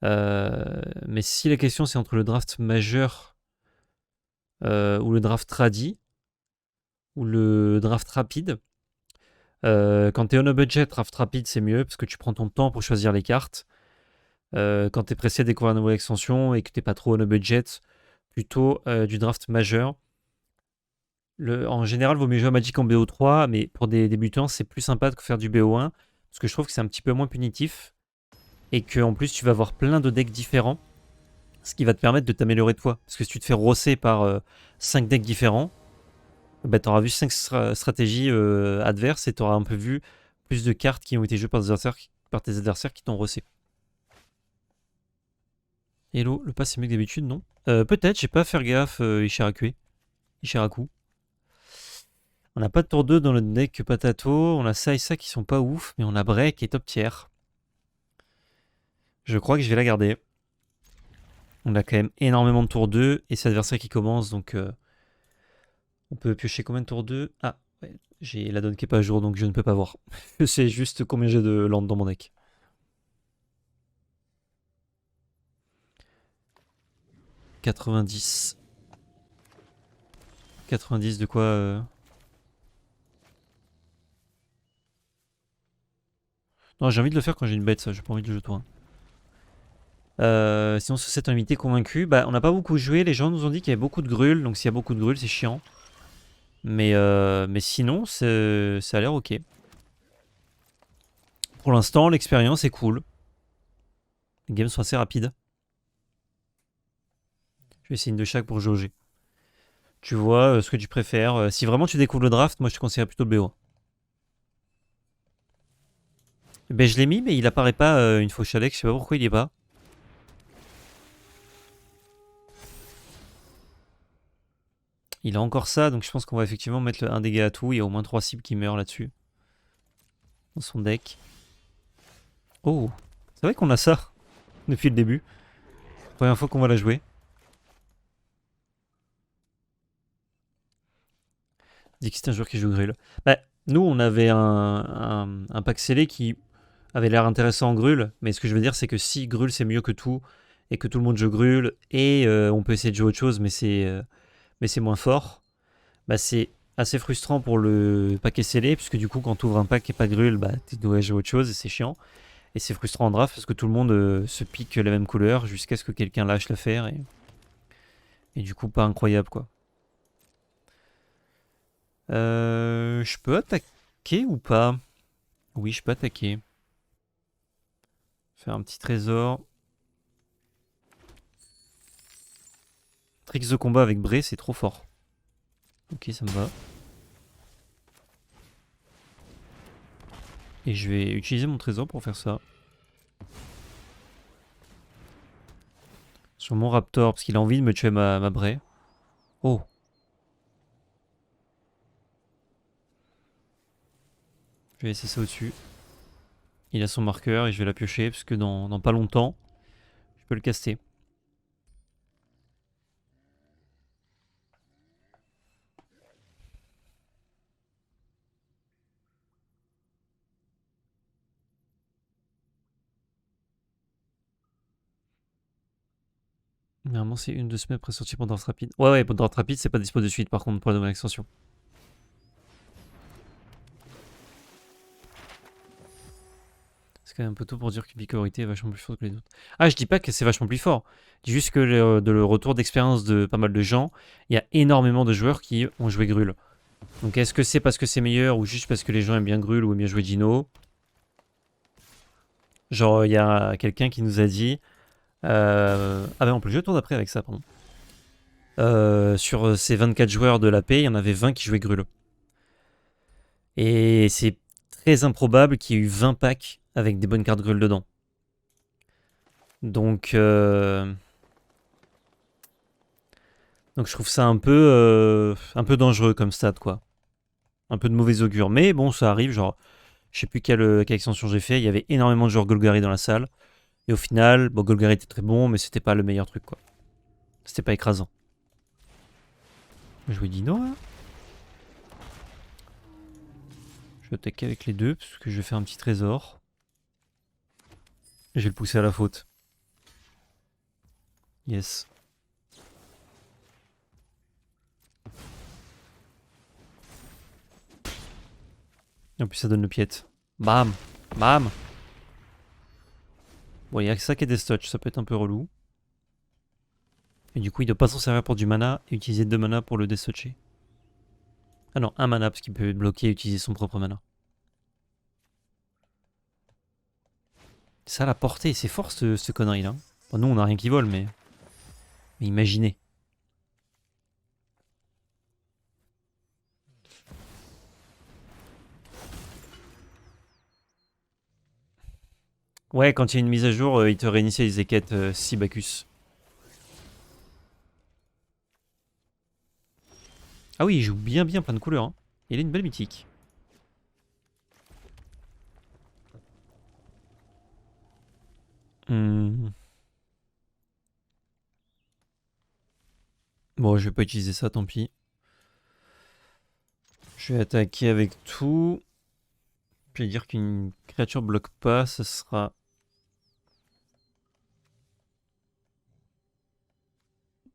Mais si la question, c'est entre le draft majeur ou le draft tradi, ou le draft rapide, quand t'es on a budget, draft rapide, c'est mieux, parce que tu prends ton temps pour choisir les cartes. Quand t'es pressé de découvrir une nouvelle extension et que t'es pas trop on a budget, plutôt du draft majeur. En général, vaut mieux jouer à Magic en BO3, mais pour des débutants, c'est plus sympa que faire du BO1, parce que je trouve que c'est un petit peu moins punitif, et qu'en plus, tu vas avoir plein de decks différents, ce qui va te permettre de t'améliorer toi. Parce que si tu te fais rosser par 5 decks différents, bah, tu auras vu 5 stratégies adverses, et tu auras un peu vu plus de cartes qui ont été jouées par tes adversaires qui t'ont rossé. Hello, le pass c'est mieux que d'habitude, non? Peut-être, j'ai pas à faire gaffe, Ishiraku. On n'a pas de tour 2 dans le deck Patato. On a ça et ça qui sont pas ouf, mais on a Break qui est top tier. Je crois que je vais la garder. On a quand même énormément de tour 2 et c'est l'adversaire qui commence, donc on peut piocher combien de tour 2? Ah, ouais, j'ai la donne qui est pas à jour, donc je ne peux pas voir. Je sais juste combien j'ai de land dans mon deck. « 90. 90 de quoi Non, j'ai envie de le faire quand j'ai une bête, ça. J'ai pas envie de le jouer toi. Sinon, ce set limité convaincu. Bah, on n'a pas beaucoup joué. Les gens nous ont dit qu'il y avait beaucoup de grules. Donc, s'il y a beaucoup de grules, c'est chiant. Mais sinon, ça a l'air ok. Pour l'instant, l'expérience est cool. Les games sont assez rapides. Je vais essayer une de chaque pour jauger. Tu vois ce que tu préfères. Si vraiment tu découvres le draft, moi je te conseillerais plutôt le BO1. Ben, je l'ai mis, mais il apparaît pas une fois Alex. Je sais pas pourquoi il y est pas. Il a encore ça, donc je pense qu'on va effectivement mettre un dégât à tout. Il y a au moins 3 cibles qui meurent là-dessus. Dans son deck. Oh, c'est vrai qu'on a ça depuis le début. Première fois qu'on va la jouer. Dit que c'est un joueur qui joue Grul. Bah, nous, on avait un pack scellé qui avait l'air intéressant en Grul. Mais ce que je veux dire, c'est que si Grul c'est mieux que tout, et que tout le monde joue Grul, et on peut essayer de jouer autre chose, mais c'est moins fort, bah c'est assez frustrant pour le paquet scellé, puisque du coup, quand tu ouvres un pack qui n'est pas Grul, bah tu dois jouer autre chose, et c'est chiant. Et c'est frustrant en draft, parce que tout le monde se pique la même couleur, jusqu'à ce que quelqu'un lâche l'affaire, et du coup, pas incroyable, quoi. Je peux attaquer ou pas? Oui, je peux attaquer. Faire un petit trésor. Tricks de combat avec Bray, c'est trop fort. Ok, ça me va. Et je vais utiliser mon trésor pour faire ça. Sur mon Raptor, parce qu'il a envie de me tuer ma Bray. Oh. Je vais laisser ça au-dessus. Il a son marqueur et je vais la piocher, parce que dans pas longtemps, je peux le caster. Normalement, c'est 1-2 semaines après sortie pour Draft Rapide. Ouais, pour Draft Rapide, c'est pas dispo de suite par contre pour la nouvelle extension. C'est quand même un peu tôt pour dire que Bicorité est vachement plus fort que les autres. Ah, je dis pas que c'est vachement plus fort. Je dis juste que de le retour d'expérience de pas mal de gens, il y a énormément de joueurs qui ont joué Grul. Donc est-ce que c'est parce que c'est meilleur ou juste parce que les gens aiment bien Grul ou aiment bien jouer Dino? Genre, il y a quelqu'un qui nous a dit... Ah ben on peut jouer le tour d'après avec ça, pardon. Sur ces 24 joueurs de la paix, il y en avait 20 qui jouaient Grul. Et c'est très improbable qu'il y ait eu 20 packs avec des bonnes cartes Grul dedans. Donc je trouve ça un peu dangereux comme stat, quoi. Un peu de mauvais augure. Mais bon, ça arrive, genre, je sais plus quelle extension j'ai fait, il y avait énormément de joueurs Golgari dans la salle. Et au final, bon, Golgari était très bon, mais c'était pas le meilleur truc, quoi. C'était pas écrasant. Je lui dis non, hein. Je vais attaquer avec les deux, parce que je vais faire un petit trésor. Et je vais le pousser à la faute. Yes. Et en plus, ça donne le pied. Bam. Bam. Bon, il y a que ça qui est des touch, ça peut être un peu relou. Et du coup, il doit pas s'en servir pour du mana et utiliser 2 mana pour le destoucher. Ah non, 1 mana parce qu'il peut bloquer et utiliser son propre mana. Ça, la portée, c'est fort ce connerie là. Bon, nous, on a rien qui vole, mais imaginez. Ouais, quand il y a une mise à jour, il te réinitialise les quêtes si Bacchus. Ah oui, il joue bien plein de couleurs. Hein. Il a une belle mythique. Bon, je vais pas utiliser ça, tant pis. Je vais attaquer avec tout. Je vais dire qu'une créature bloque pas, ce sera...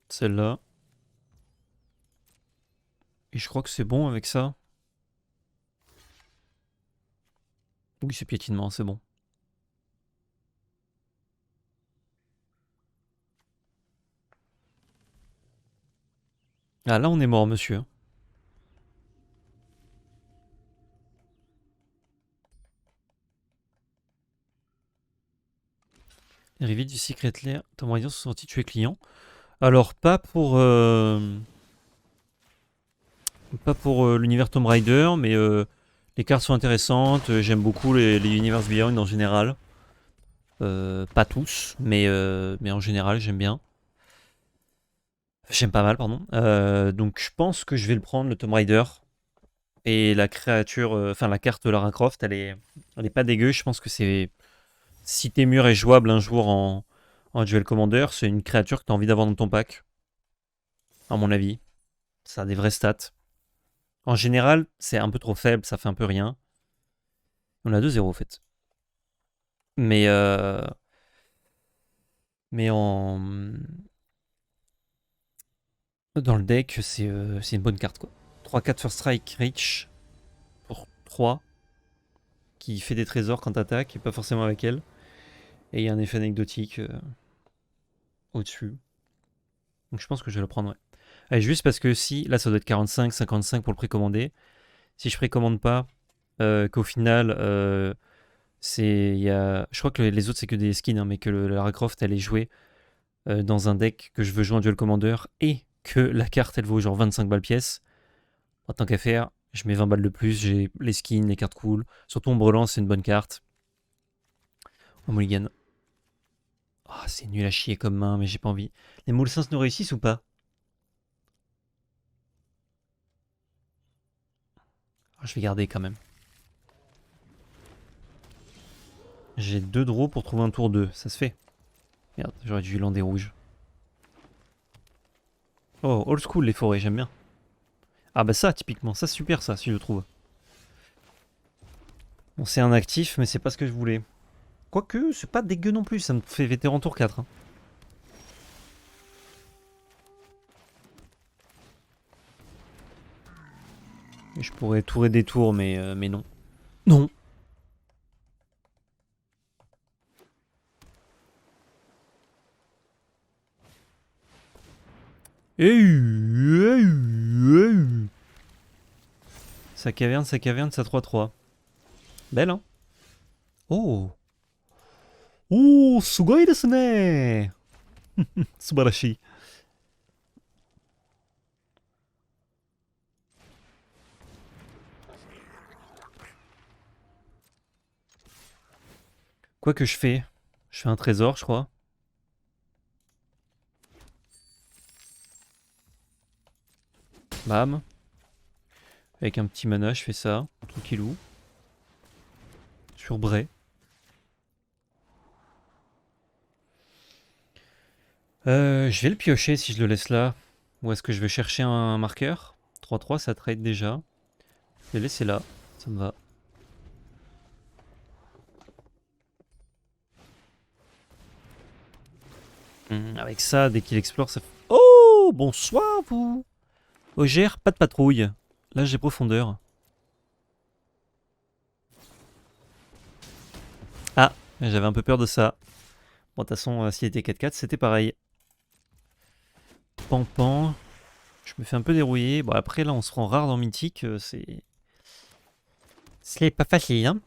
celle-là. Et je crois que c'est bon avec ça. Oui, c'est piétinement, c'est bon. Ah, là, on est mort, monsieur. Les reveals du Secret Lair, Tomb Raider sont sortis tuer client. Alors, pas pour l'univers Tomb Raider, mais les cartes sont intéressantes. J'aime beaucoup les Universe Beyond en général. Pas tous, mais en général, j'aime bien. J'aime pas mal, pardon. Donc, je pense que je vais le prendre, le Tomb Raider. Et la créature, enfin la carte Lara Croft, elle est pas dégueu. Je pense que c'est... Si Témur est jouable un jour en Duel Commander, c'est une créature que tu as envie d'avoir dans ton pack. À mon avis. Ça a des vraies stats. En général, c'est un peu trop faible, ça fait un peu rien. On a 2-0 en fait. Mais dans le deck, c'est une bonne carte quoi. 3-4 First Strike Reach pour 3 qui fait des trésors quand t'attaques et pas forcément avec elle. Et il y a un effet anecdotique au-dessus. Donc je pense que je vais le prendre, ouais. Allez, juste parce que si, là ça doit être 45, 55 pour le précommander. Si je précommande pas, qu'au final, je crois que les autres c'est que des skins, hein, mais que la Lara Croft elle est jouée dans un deck que je veux jouer en Duel Commander et que la carte elle vaut genre 25 balles pièce. En tant qu'à faire, je mets 20 balles de plus, j'ai les skins, les cartes cool. Surtout Ombre c'est une bonne carte. On mulligan. Ah, c'est nul à chier comme main, mais j'ai pas envie. Les Moulsins nous réussissent ou pas? Ah, je vais garder quand même. J'ai 2 draws pour trouver un tour 2, ça se fait. Merde, j'aurais dû lander rouge. Oh, old school les forêts, j'aime bien. Ah bah ça, typiquement, ça c'est super ça, si je trouve. Bon, c'est un actif, mais c'est pas ce que je voulais. Quoique, c'est pas dégueu non plus, ça me fait vétéran tour 4. Hein. Et je pourrais tourer des tours, mais non. Non. Sa caverne, sa 3-3. Belle, hein? Oh! Oh, sugoi desu ne! Subarashi. Quoi que je fais? Je fais un trésor, je crois. Bam. Avec un petit mana, je fais ça. Tranquillou. Sur Bray. Je vais le piocher si je le laisse là. Ou est-ce que je vais chercher un marqueur? 3-3, ça trade déjà. Je vais le laisser là. Ça me va. Avec ça, dès qu'il explore, ça fait... Oh! Bonsoir, vous! Ogère, pas de patrouille. Là, j'ai profondeur. Ah, j'avais un peu peur de ça. Bon, de toute façon, s'il était 4-4, c'était pareil. Pan. Je me fais un peu dérouiller. Bon, après, là, on se rend rare dans Mythique. C'est pas facile, hein.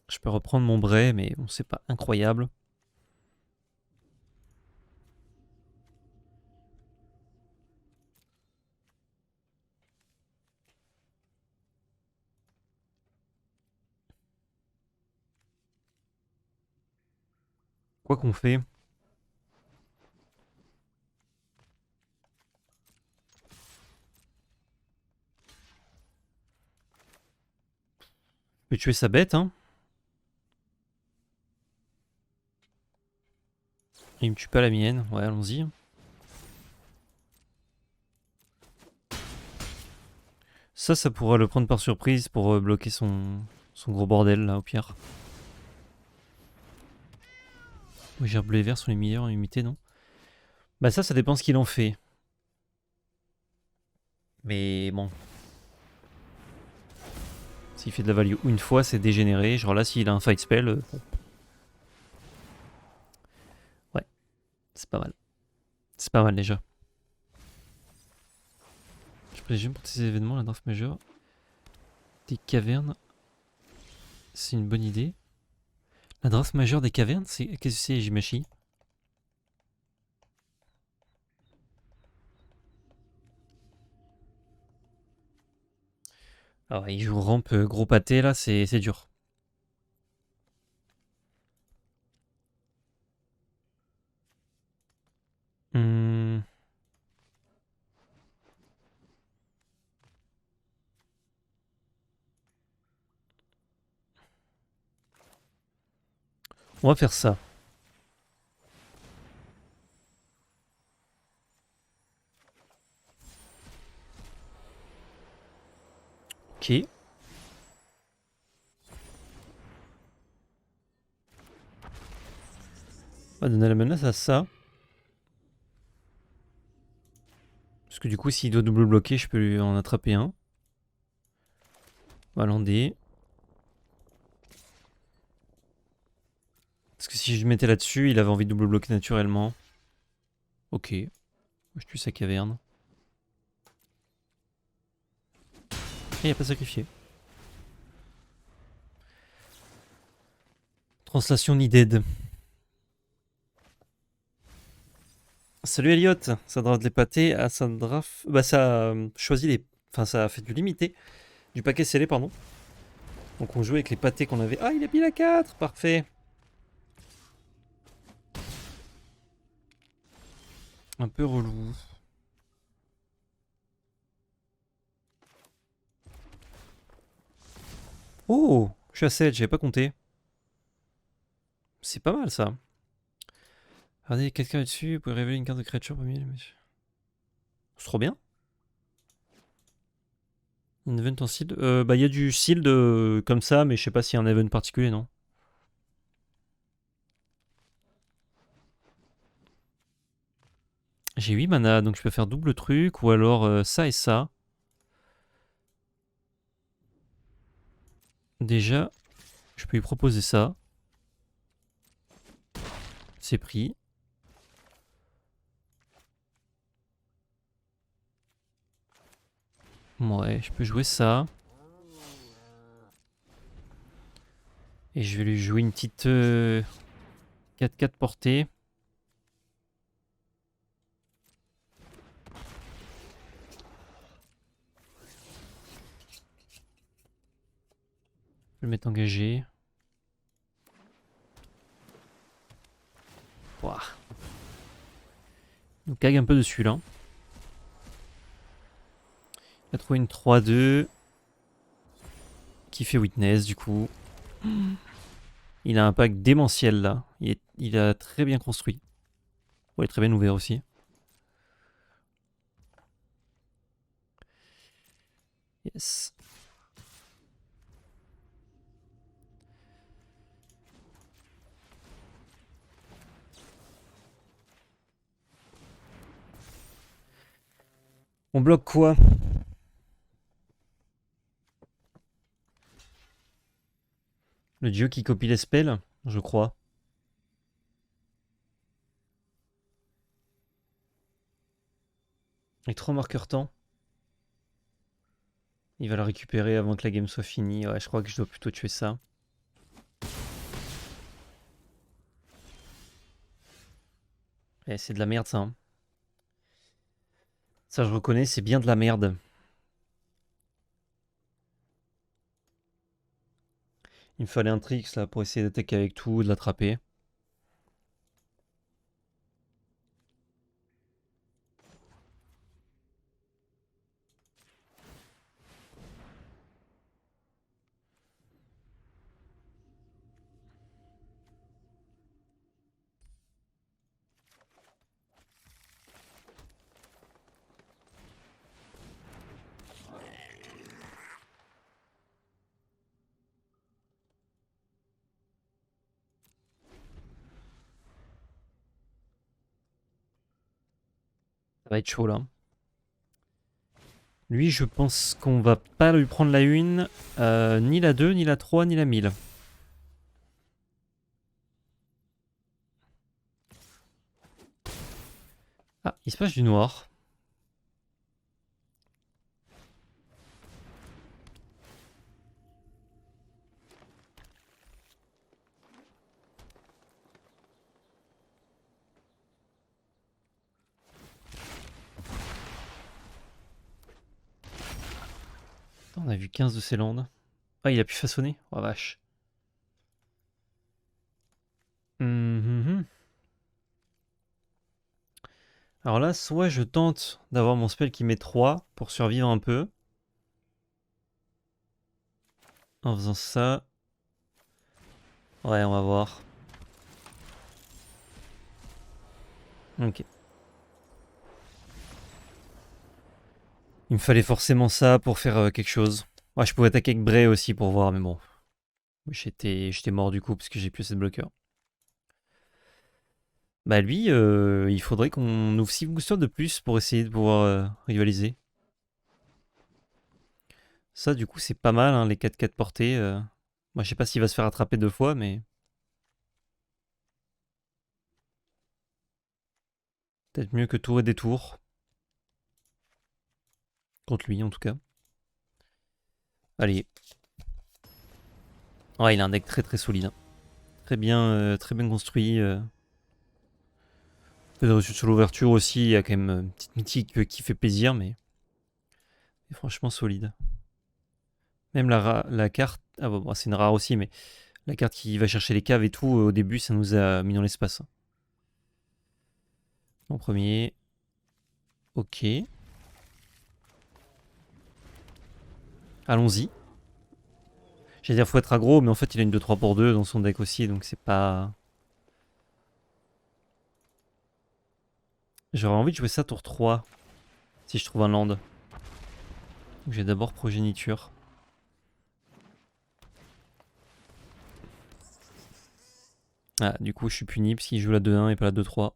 Je peux reprendre mon Bray, mais bon, c'est pas incroyable. Quoi qu'on fait. Je peux tuer sa bête, hein. Il me tue pas la mienne. Ouais, allons-y. Ça pourra le prendre par surprise pour bloquer son gros bordel, là, au pire. Ogère bleu et vert sont les meilleurs à imiter, non? Bah ça dépend ce qu'il en fait. Mais bon. S'il fait de la value une fois, c'est dégénéré. Genre là, s'il a un fight spell, bon. Ouais, c'est pas mal. C'est pas mal déjà. Je présume pour ces événements, la draft majeure des cavernes, c'est une bonne idée. La draft majeure des cavernes, qu'est-ce que c'est, j'imagine? Alors, il joue rampe gros pâté là, c'est dur. Hmm. On va faire ça. Ok. On va donner la menace à ça. Parce que du coup, s'il doit double bloquer, je peux lui en attraper un. On va lander. Parce que si je mettais là-dessus, il avait envie de double bloquer naturellement. Ok. Je tue sa caverne. Et il a pas sacrifié. Translation needed. Salut Elliot, ça draft les pâtés. Ah, ça draft. Bah, ça choisit les. Enfin, ça a fait du limité. Du paquet scellé, pardon. Donc, on jouait avec les pâtés qu'on avait. Ah, il a pile à 4. Parfait. Un peu relou. Oh, je suis à 7, j'avais pas compté. C'est pas mal ça. Regardez, 4 cartes dessus, vous pouvez révéler une carte de créature parmi les matchs. C'est trop bien. Un event en seed. Bah, il y a du seed comme ça, mais je sais pas s'il y a un event particulier, non? J'ai 8 mana, donc je peux faire double truc, ou alors ça et ça. Déjà, je peux lui proposer ça. C'est pris. Ouais, je peux jouer ça. Et je vais lui jouer une petite 4-4 portée. Je vais le mettre engagé. Ouah. On cague un peu dessus là. Il a trouvé une 3-2. Qui fait Witness du coup. Il a un pack démentiel là. Il a très bien construit. Ouais, il est très bien ouvert aussi. Yes. On bloque quoi? Le dieu qui copie les spells, je crois. Avec 3 marqueurs temps. Il va le récupérer avant que la game soit finie. Ouais, je crois que je dois plutôt tuer ça. Eh, c'est de la merde ça. Hein. Ça, je reconnais, c'est bien de la merde. Il me fallait un tricks là pour essayer d'attaquer avec tout, de l'attraper. Ça va être chaud là. Lui, je pense qu'on va pas lui prendre la 1, ni la 2, ni la 3, ni la 1000. Ah, il se passe du noir. Attends, on a vu 15 de ces landes. Ah, il a pu façonner. Oh vache. Alors là, soit je tente d'avoir mon spell qui met 3 pour survivre un peu. En faisant ça. Ouais, on va voir. Ok. Il me fallait forcément ça pour faire quelque chose. Ouais, je pouvais attaquer avec Bray aussi pour voir, mais bon. J'étais mort du coup parce que j'ai plus assez de bloqueurs. Bah lui, il faudrait qu'on ouvre 6 boosters de plus pour essayer de pouvoir rivaliser. Ça, du coup, c'est pas mal, hein, les 4-4 portées. Moi, je sais pas s'il va se faire attraper 2 fois, mais... Peut-être mieux que tour et détour. Contre lui, en tout cas. Allez. Ouais, il a un deck très très solide. Hein. Très bien construit. Peu de reçu sur l'ouverture aussi. Il y a quand même une petite mythique qui fait plaisir, mais... est franchement solide. Même la carte... Ah bon, c'est une rare aussi, mais... La carte qui va chercher les caves et tout, au début, ça nous a mis dans l'espace. Hein. En premier. Ok. Allons-y. J'allais dire faut être aggro, mais en fait il a une 2-3 pour 2 dans son deck aussi, donc c'est pas... J'aurais envie de jouer ça tour 3, si je trouve un land. J'ai d'abord progéniture. Ah, du coup je suis puni parce qu'il joue la 2-1 et pas la 2-3.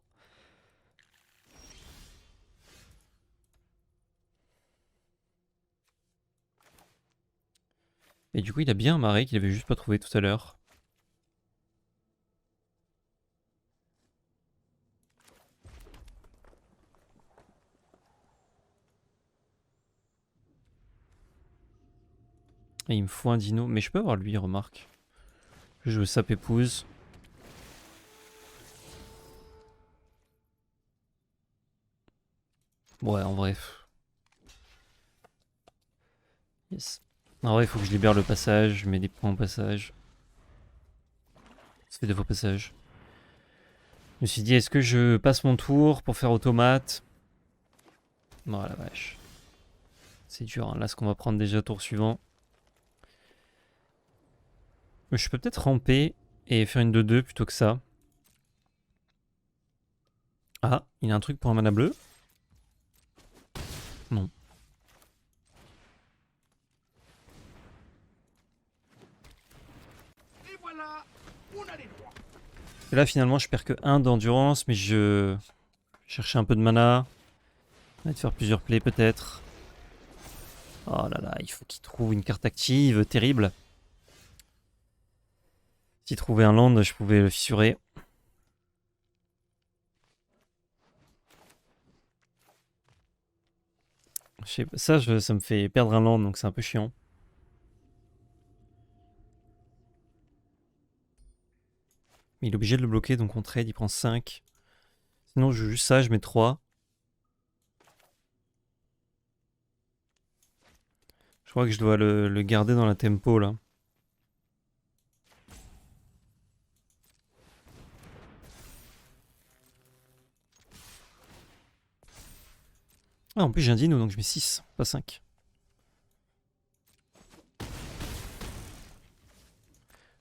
Et du coup, il a bien un marais qu'il avait juste pas trouvé tout à l'heure. Et il me faut un dino. Mais je peux avoir lui, remarque. Je veux sa épouse. Ouais, en vrai. Yes. En vrai, il faut que je libère le passage. Je mets des points au passage. Ça fait 2 fois passage. Je me suis dit, est-ce que je passe mon tour pour faire automate? Oh la vache. C'est dur, hein. Là, ce qu'on va prendre déjà tour suivant. Je peux peut-être ramper et faire une 2-2 plutôt que ça. Ah, il a un truc pour un mana bleu. Non. Et voilà, on a les droits. Et là, finalement, je perds que 1 d'endurance, mais je cherchais un peu de mana. On va faire plusieurs plays peut-être. Oh là là, il faut qu'il trouve une carte active terrible. S'il trouvait un land, je pouvais le fissurer. Ça, ça me fait perdre un land, donc c'est un peu chiant. Mais il est obligé de le bloquer, donc on trade, il prend 5. Sinon, je joue juste ça, je mets 3. Je crois que je dois le garder dans la tempo, là. Ah, en plus, j'ai un dino, donc je mets 6, pas 5.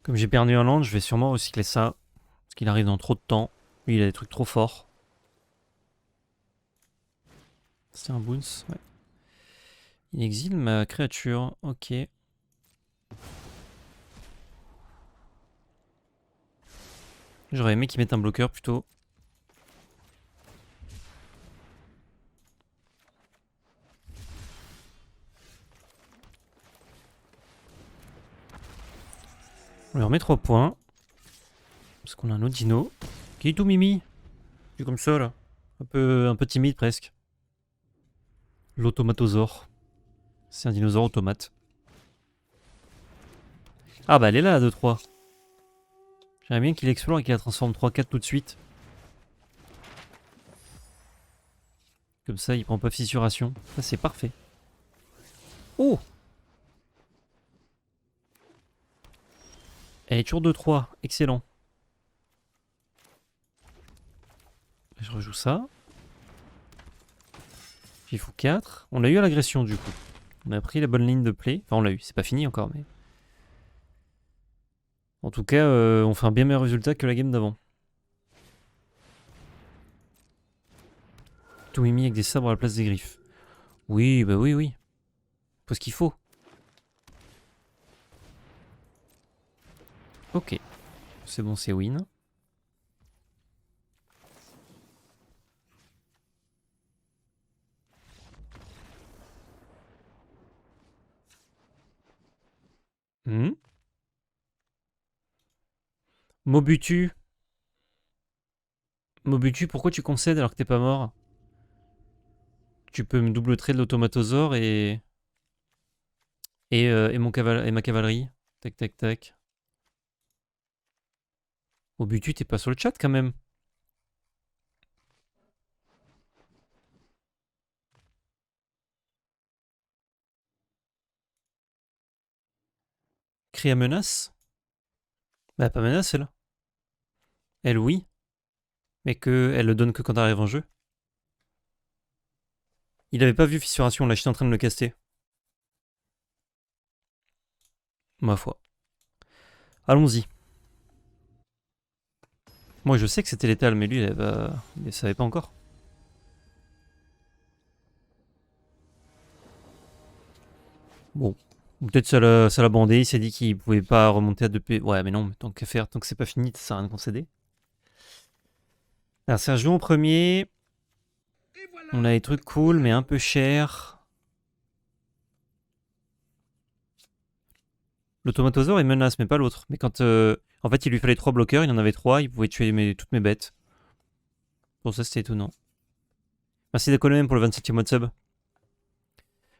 Comme j'ai perdu un land, je vais sûrement recycler ça. Parce qu'il arrive dans trop de temps. Lui, il a des trucs trop forts. C'est un bounce, ouais. Il exile ma créature, ok. J'aurais aimé qu'il mette un bloqueur plutôt. On lui remet 3 points. Parce qu'on a un autre dino. Qui est tout mimi. Il est comme ça là. Un peu timide presque. L'automatosaure. C'est un dinosaure automate. Ah bah elle est là la 2-3. J'aimerais bien qu'il explore et qu'il la transforme 3-4 tout de suite. Comme ça il prend pas fissuration. Ça c'est parfait. Oh! Elle est toujours 2-3. Excellent. Je rejoue ça. J'y fous 4. On a eu à l'agression du coup. On a pris la bonne ligne de play. Enfin on l'a eu, c'est pas fini encore mais... En tout cas, on fait un bien meilleur résultat que la game d'avant. Tout mimi avec des sabres à la place des griffes. Oui, bah oui, oui. Faut ce qu'il faut. Ok. C'est bon, c'est win. Hmm. Mobutu. Mobutu, pourquoi tu concèdes alors que t'es pas mort? Tu peux me double trait de l'automatosaure et ma cavalerie. Tac, tac, tac. Mobutu, t'es pas sur le chat quand même. Crie à menace? Bah, pas menace, elle. Elle, oui. Mais elle le donne que quand t'arrives en jeu. Il avait pas vu fissuration, là, j'étais en train de le caster. Ma foi. Allons-y. Moi, je sais que c'était létal, mais lui, il savait pas encore. Bon. Peut-être ça l'a bandé, il s'est dit qu'il pouvait pas remonter à 2P. Ouais, mais non, mais tant qu'à faire, tant que c'est pas fini, ça sert à rien de concéder. Alors, Sergio en premier. Et voilà, On a des trucs cool, mais un peu chers. L'automatosaure, il menace, mais pas l'autre. Mais quand... en fait, il lui fallait 3 bloqueurs, il en avait 3, il pouvait tuer toutes mes bêtes. Pour ça, c'était étonnant. Merci d'Acolem pour le 27e mois de sub.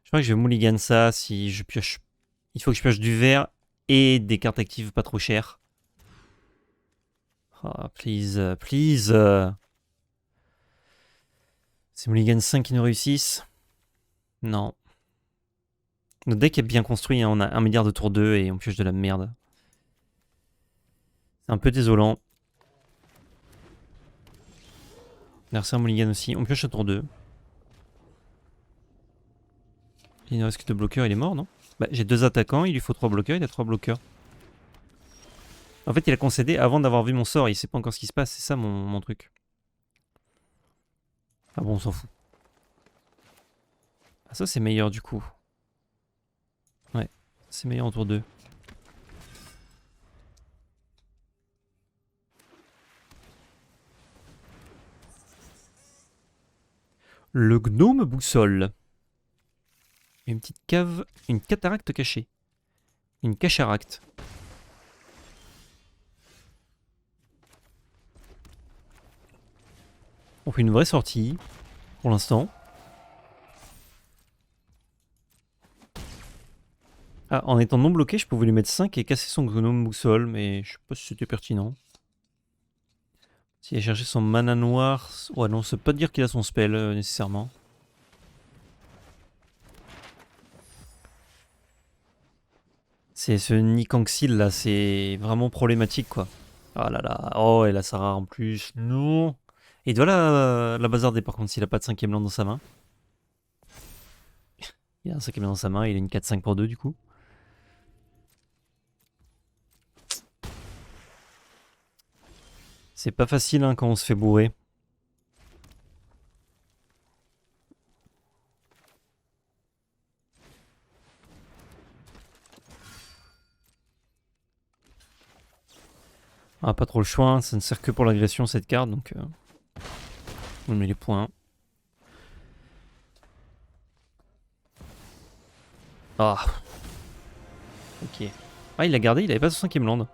Je crois que je vais mulligan ça si je pioche. Il faut que je pioche du vert et des cartes actives pas trop chères. Oh, please, please. C'est mulligan 5 qui nous réussissent. Non. Notre deck est bien construit, hein. On a 1 milliard de tour 2 et on pioche de la merde. C'est un peu désolant. Merci à mulligan aussi. On pioche à tour 2. Il ne reste que 2 bloqueurs, il est mort, non? Bah, j'ai 2 attaquants, il lui faut 3 bloqueurs, il a 3 bloqueurs. En fait, il a concédé avant d'avoir vu mon sort, il sait pas encore ce qui se passe, c'est ça mon truc. Ah bon, on s'en fout. Ah, ça c'est meilleur du coup. Ouais, c'est meilleur en tour 2. Le gnome boussole. Une petite cave, une cataracte cachée. Une cataracte. On fait une vraie sortie, pour l'instant. Ah, en étant non bloqué, je pouvais lui mettre 5 et casser son gnome boussole, mais je sais pas si c'était pertinent. S'il a cherché son mana noir... Ouais, non, ça veut pas dire qu'il a son spell, nécessairement. C'est ce Nikanxil là, c'est vraiment problématique quoi. Oh là là, oh et la Sarah en plus, non. Et il doit la bazarder par contre s'il a pas de 5ème land dans sa main. Il a un 5ème land dans sa main, il a une 4-5 pour 2 du coup. C'est pas facile hein, quand on se fait bourrer. On a pas trop le choix, hein, ça ne sert que pour l'agression cette carte donc on met les points. Ah. Ok. Ah il l'a gardé, il avait pas son 5ème land.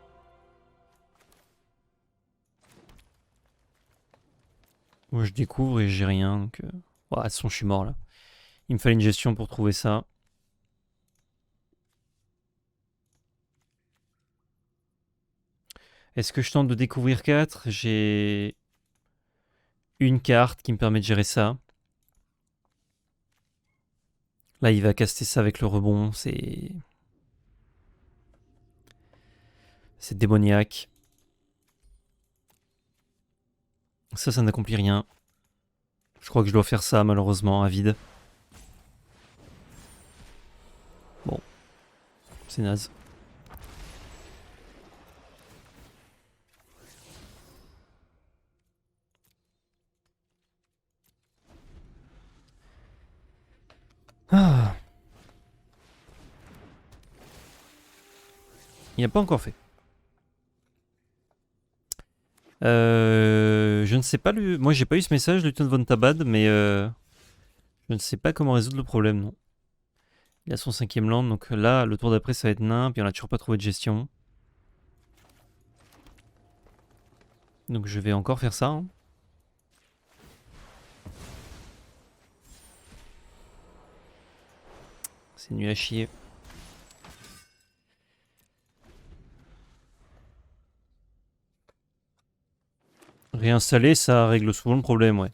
Moi je découvre et j'ai rien donc... Oh, de toute façon je suis mort là. Il me fallait une gestion pour trouver ça. Est-ce que je tente de découvrir 4? J'ai une carte qui me permet de gérer ça. Là, il va caster ça avec le rebond. C'est démoniaque. Ça n'accomplit rien. Je crois que je dois faire ça, malheureusement, à vide. Bon. C'est naze. Ah. Il n'a pas encore fait. Je ne sais pas le... Moi, j'ai pas eu ce message, Luton von Tabad, mais je ne sais pas comment résoudre le problème, non. Il a son 5ème land, donc là, le tour d'après, ça va être nain, puis on a toujours pas trouvé de gestion. Donc je vais encore faire ça. Hein. C'est nul à chier. Réinstaller, ça règle souvent le problème, ouais.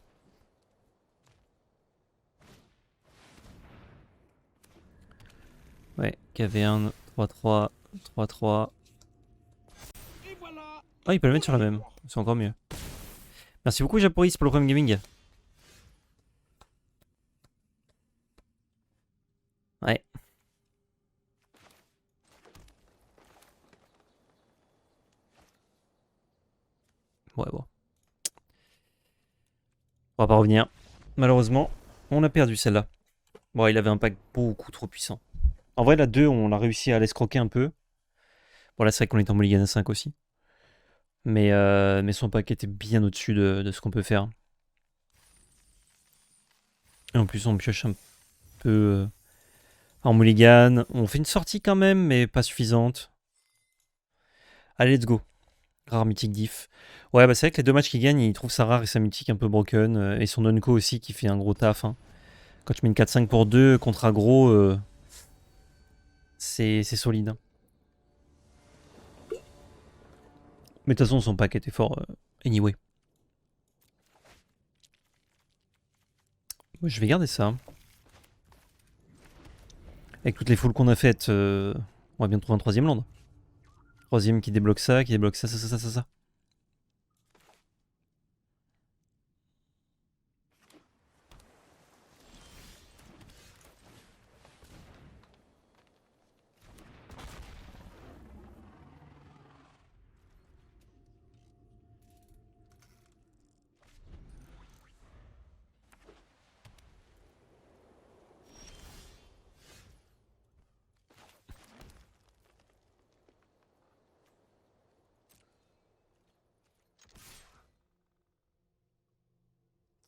Ouais, KV1, 3-3, 3-3. Et voilà. Ah, il peut le mettre sur la même. C'est encore mieux. Merci beaucoup, Japoris, pour le Prime Gaming. Ouais. Ouais, bon. On va pas revenir. Malheureusement, on a perdu celle-là. Bon, il avait un pack beaucoup trop puissant. En vrai, la 2, on a réussi à l'escroquer un peu. Bon, là, c'est vrai qu'on est en mulligan à 5 aussi. Mais son pack était bien au-dessus de ce qu'on peut faire. Et en plus, on pioche un peu En mulligan, on fait une sortie quand même, mais pas suffisante. Allez, let's go. Rare mythique diff. Ouais, bah c'est vrai que les deux matchs qu'il gagne, il trouve ça rare et sa mythique un peu broken. Et son Unco aussi qui fait un gros taf. Hein. Quand tu mets une 4-5 pour 2 contre aggro, c'est solide. Hein. Mais de toute façon, son pack était fort anyway. Ouais, je vais garder ça. Avec toutes les foules qu'on a faites, on va bien trouver un troisième land. Troisième qui débloque ça, ça.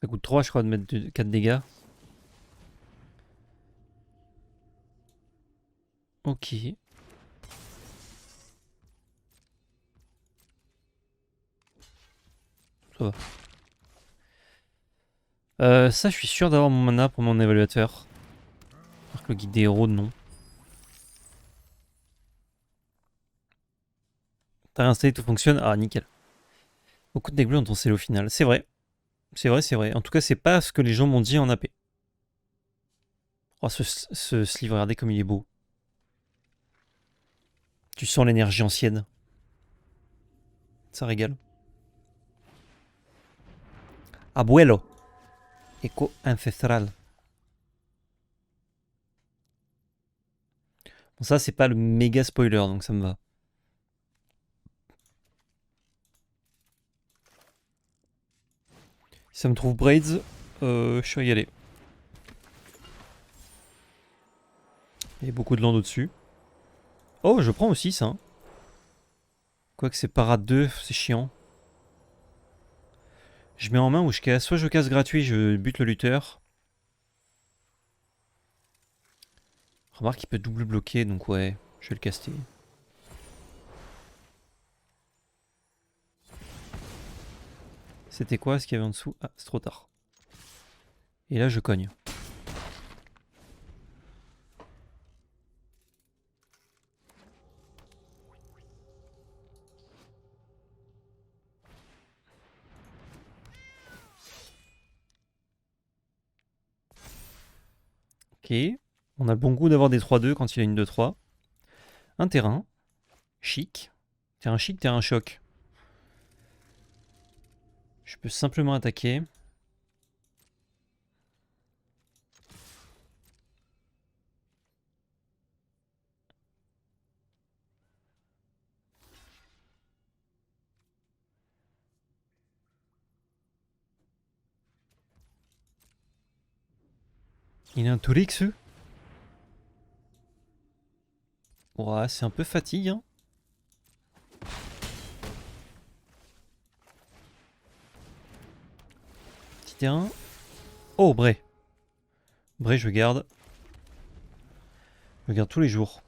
Ça coûte 3, je crois, de mettre 4 dégâts. Ok. Ça va. Ça, je suis sûr d'avoir mon mana pour mon évaluateur. Alors que le guide des héros, non. T'as réinstallé, tout fonctionne. Ah, nickel. Beaucoup de dégâts dans ton cell au final. C'est vrai. C'est vrai, c'est vrai. En tout cas, c'est pas ce que les gens m'ont dit en AP. Oh, ce sleeve, regardez comme il est beau. Tu sens l'énergie ancienne. Ça régale. Abuelo. Écho ancestral. Bon, ça, c'est pas le méga spoiler, donc ça me va. Si ça me trouve Braids, je suis régalé. Il y a beaucoup de land au-dessus. Oh, je prends aussi ça. Hein. Quoique c'est parade 2, c'est chiant. Je mets en main ou je casse. Soit je casse gratuit, je bute le lutteur. Remarque qu'il peut double bloquer, donc ouais, je vais le caster. C'était quoi ce qu'il y avait en dessous? Ah, c'est trop tard. Et là, je cogne. Ok. On a le bon goût d'avoir des 3-2 quand il a une 2-3. Un terrain. Chic. Terrain chic, terrain choc. Je peux simplement attaquer. Il a un Torix. Ouais, c'est un peu fatigue. Hein. Petit terrain. Oh, Bray. Bray, je garde. Je garde tous les jours.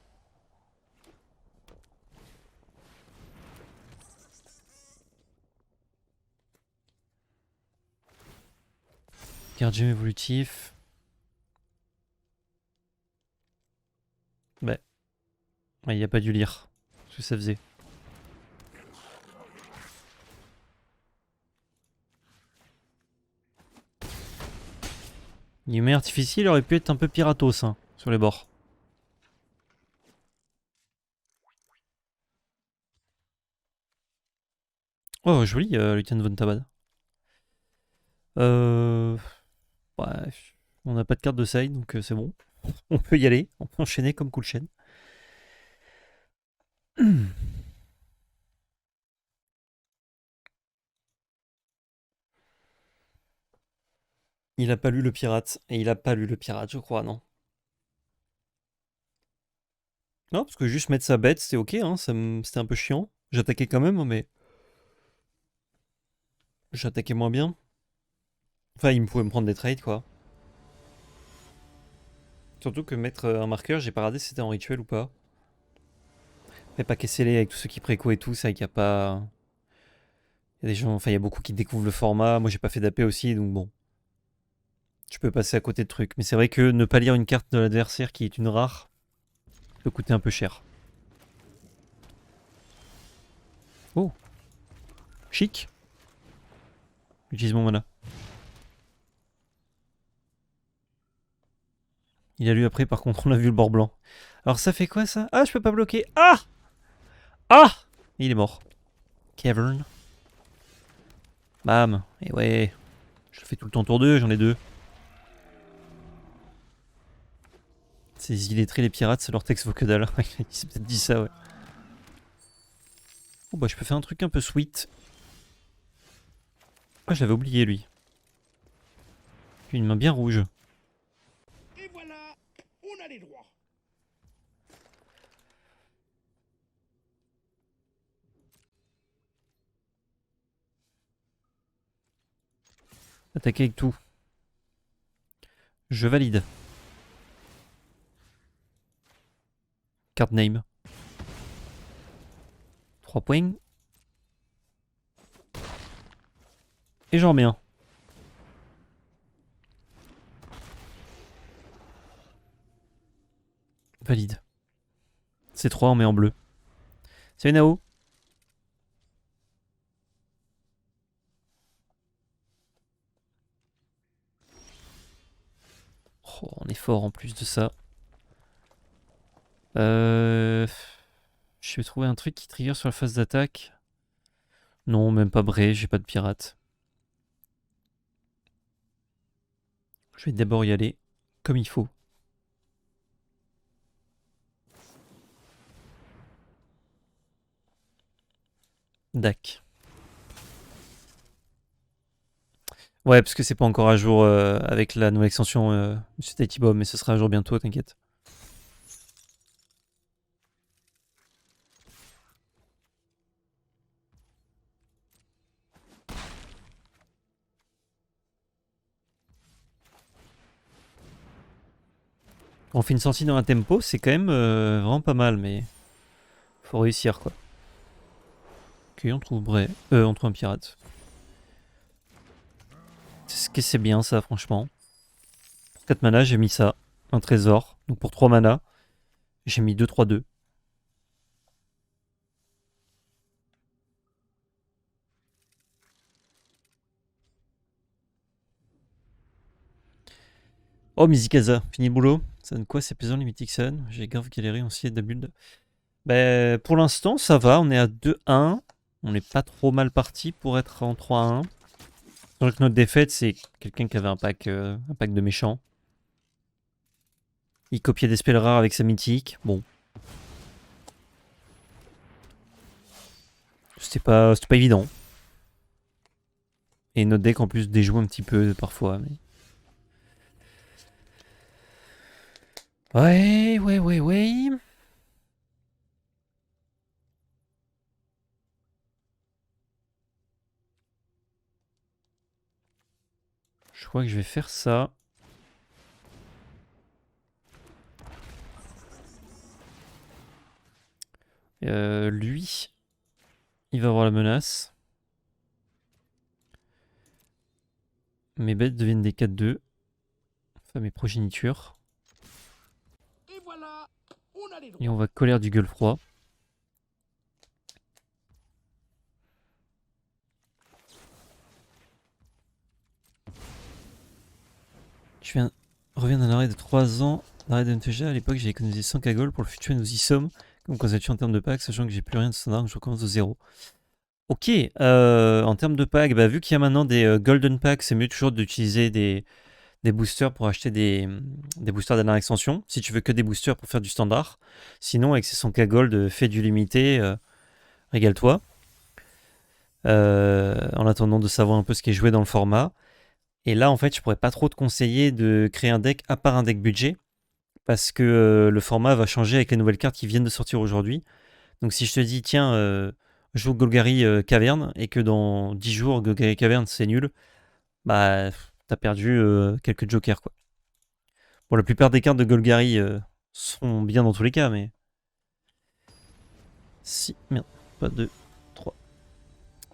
Gardien évolutif. Bah. Il n'y a pas dû lire ce que ça faisait. Lumière artificielle aurait pu être un peu piratos hein, sur les bords. Oh, joli, Lieutenant Von Tabad. Ouais, on n'a pas de carte de side, donc c'est bon. On peut y aller, on peut enchaîner comme Cool Chain. Il a pas lu le pirate, et il a pas lu le pirate, je crois, non. Non, parce que juste mettre sa bête, c'était ok, hein, c'était un peu chiant. J'attaquais quand même, mais j'attaquais moins bien. Enfin, il me pouvait me prendre des trades, quoi. Surtout que mettre un marqueur, j'ai pas regardé si c'était en rituel ou pas. Mais pas les avec tous ceux qui préco et tout, c'est vrai qu'il y a pas... Il y a des gens, enfin il y a beaucoup qui découvrent le format. Moi j'ai pas fait d'AP aussi, donc bon. Je peux passer à côté de trucs. Mais c'est vrai que ne pas lire une carte de l'adversaire qui est une rare peut coûter un peu cher. Oh, chic. J'utilise mon mana. Il a lu après, par contre, on a vu le bord blanc. Alors ça fait quoi ça? Ah, je peux pas bloquer. Ah! Ah! Il est mort. Cavern. Bam. Et ouais. Je le fais tout le temps tour 2, j'en ai 2. Ces illettrés, les pirates, c'est leur texte vaut que dalle. Il s'est peut-être dit ça, ouais. Oh bah je peux faire un truc un peu sweet. Ah, je l'avais oublié lui. Une main bien rouge. Et voilà, on a les droits. Attaquer avec tout. Je valide. Card name. 3 points. Et j'en remets un. Valide. C'est 3, on met en bleu. Salut Nao. Oh, on est fort en plus de ça. Je vais trouver un truc qui trigger sur la phase d'attaque. Non, même pas Bray, j'ai pas de pirate. Je vais d'abord y aller comme il faut. Dac. Ouais, parce que c'est pas encore à jour avec la nouvelle extension Monsieur Tahiti Bob, mais ce sera à jour bientôt, t'inquiète. On fait une sortie dans un tempo, c'est quand même vraiment pas mal, mais faut réussir quoi. Ok, on trouve Bray. On trouve un pirate. C'est ce que c'est bien ça, franchement. Pour 4 mana, j'ai mis ça. Un trésor. Donc pour 3 mana, j'ai mis 2-3-2. Oh, Mizikaza, fini le boulot. Ça donne quoi, c'est plaisant les Mythic Sun? J'ai grave galéré aussi de la build. Bah, pour l'instant, ça va. On est à 2-1. On n'est pas trop mal parti pour être en 3-1. Donc notre défaite, c'est quelqu'un qui avait un pack de méchants. Il copiait des spells rares avec sa mythique. Bon. C'était pas évident. Et notre deck en plus déjoue un petit peu parfois. Mais... Ouais. Je crois que je vais faire ça. Lui, il va avoir la menace. Mes bêtes deviennent des 4-2. Enfin, mes progénitures. Et voilà, on a les droits. Et on va colère du gueule froid. Reviens d'un arrêt de 3 ans d'arrêt de MTG. À l'époque, j'ai économisé 100 cagoles. Pour le futur, et nous y sommes. Comme conception en termes de pack, sachant que j'ai plus rien de standard, donc je recommence de zéro. Ok, en termes de pack, bah, vu qu'il y a maintenant des golden packs, c'est mieux toujours d'utiliser des boosters pour acheter des boosters dernière extension. Si tu veux que des boosters pour faire du standard. Sinon, avec ces 100k gold, fais du limité, régale-toi. En attendant de savoir un peu ce qui est joué dans le format. Et là, en fait, je pourrais pas trop te conseiller de créer un deck à part un deck budget. Parce que le format va changer avec les nouvelles cartes qui viennent de sortir aujourd'hui. Donc si je te dis, tiens, joue Golgari Caverne, et que dans 10 jours, Golgari Caverne, c'est nul, bah, t'as perdu quelques jokers, quoi. Bon, la plupart des cartes de Golgari sont bien dans tous les cas, mais... Si, merde, pas 2, 3.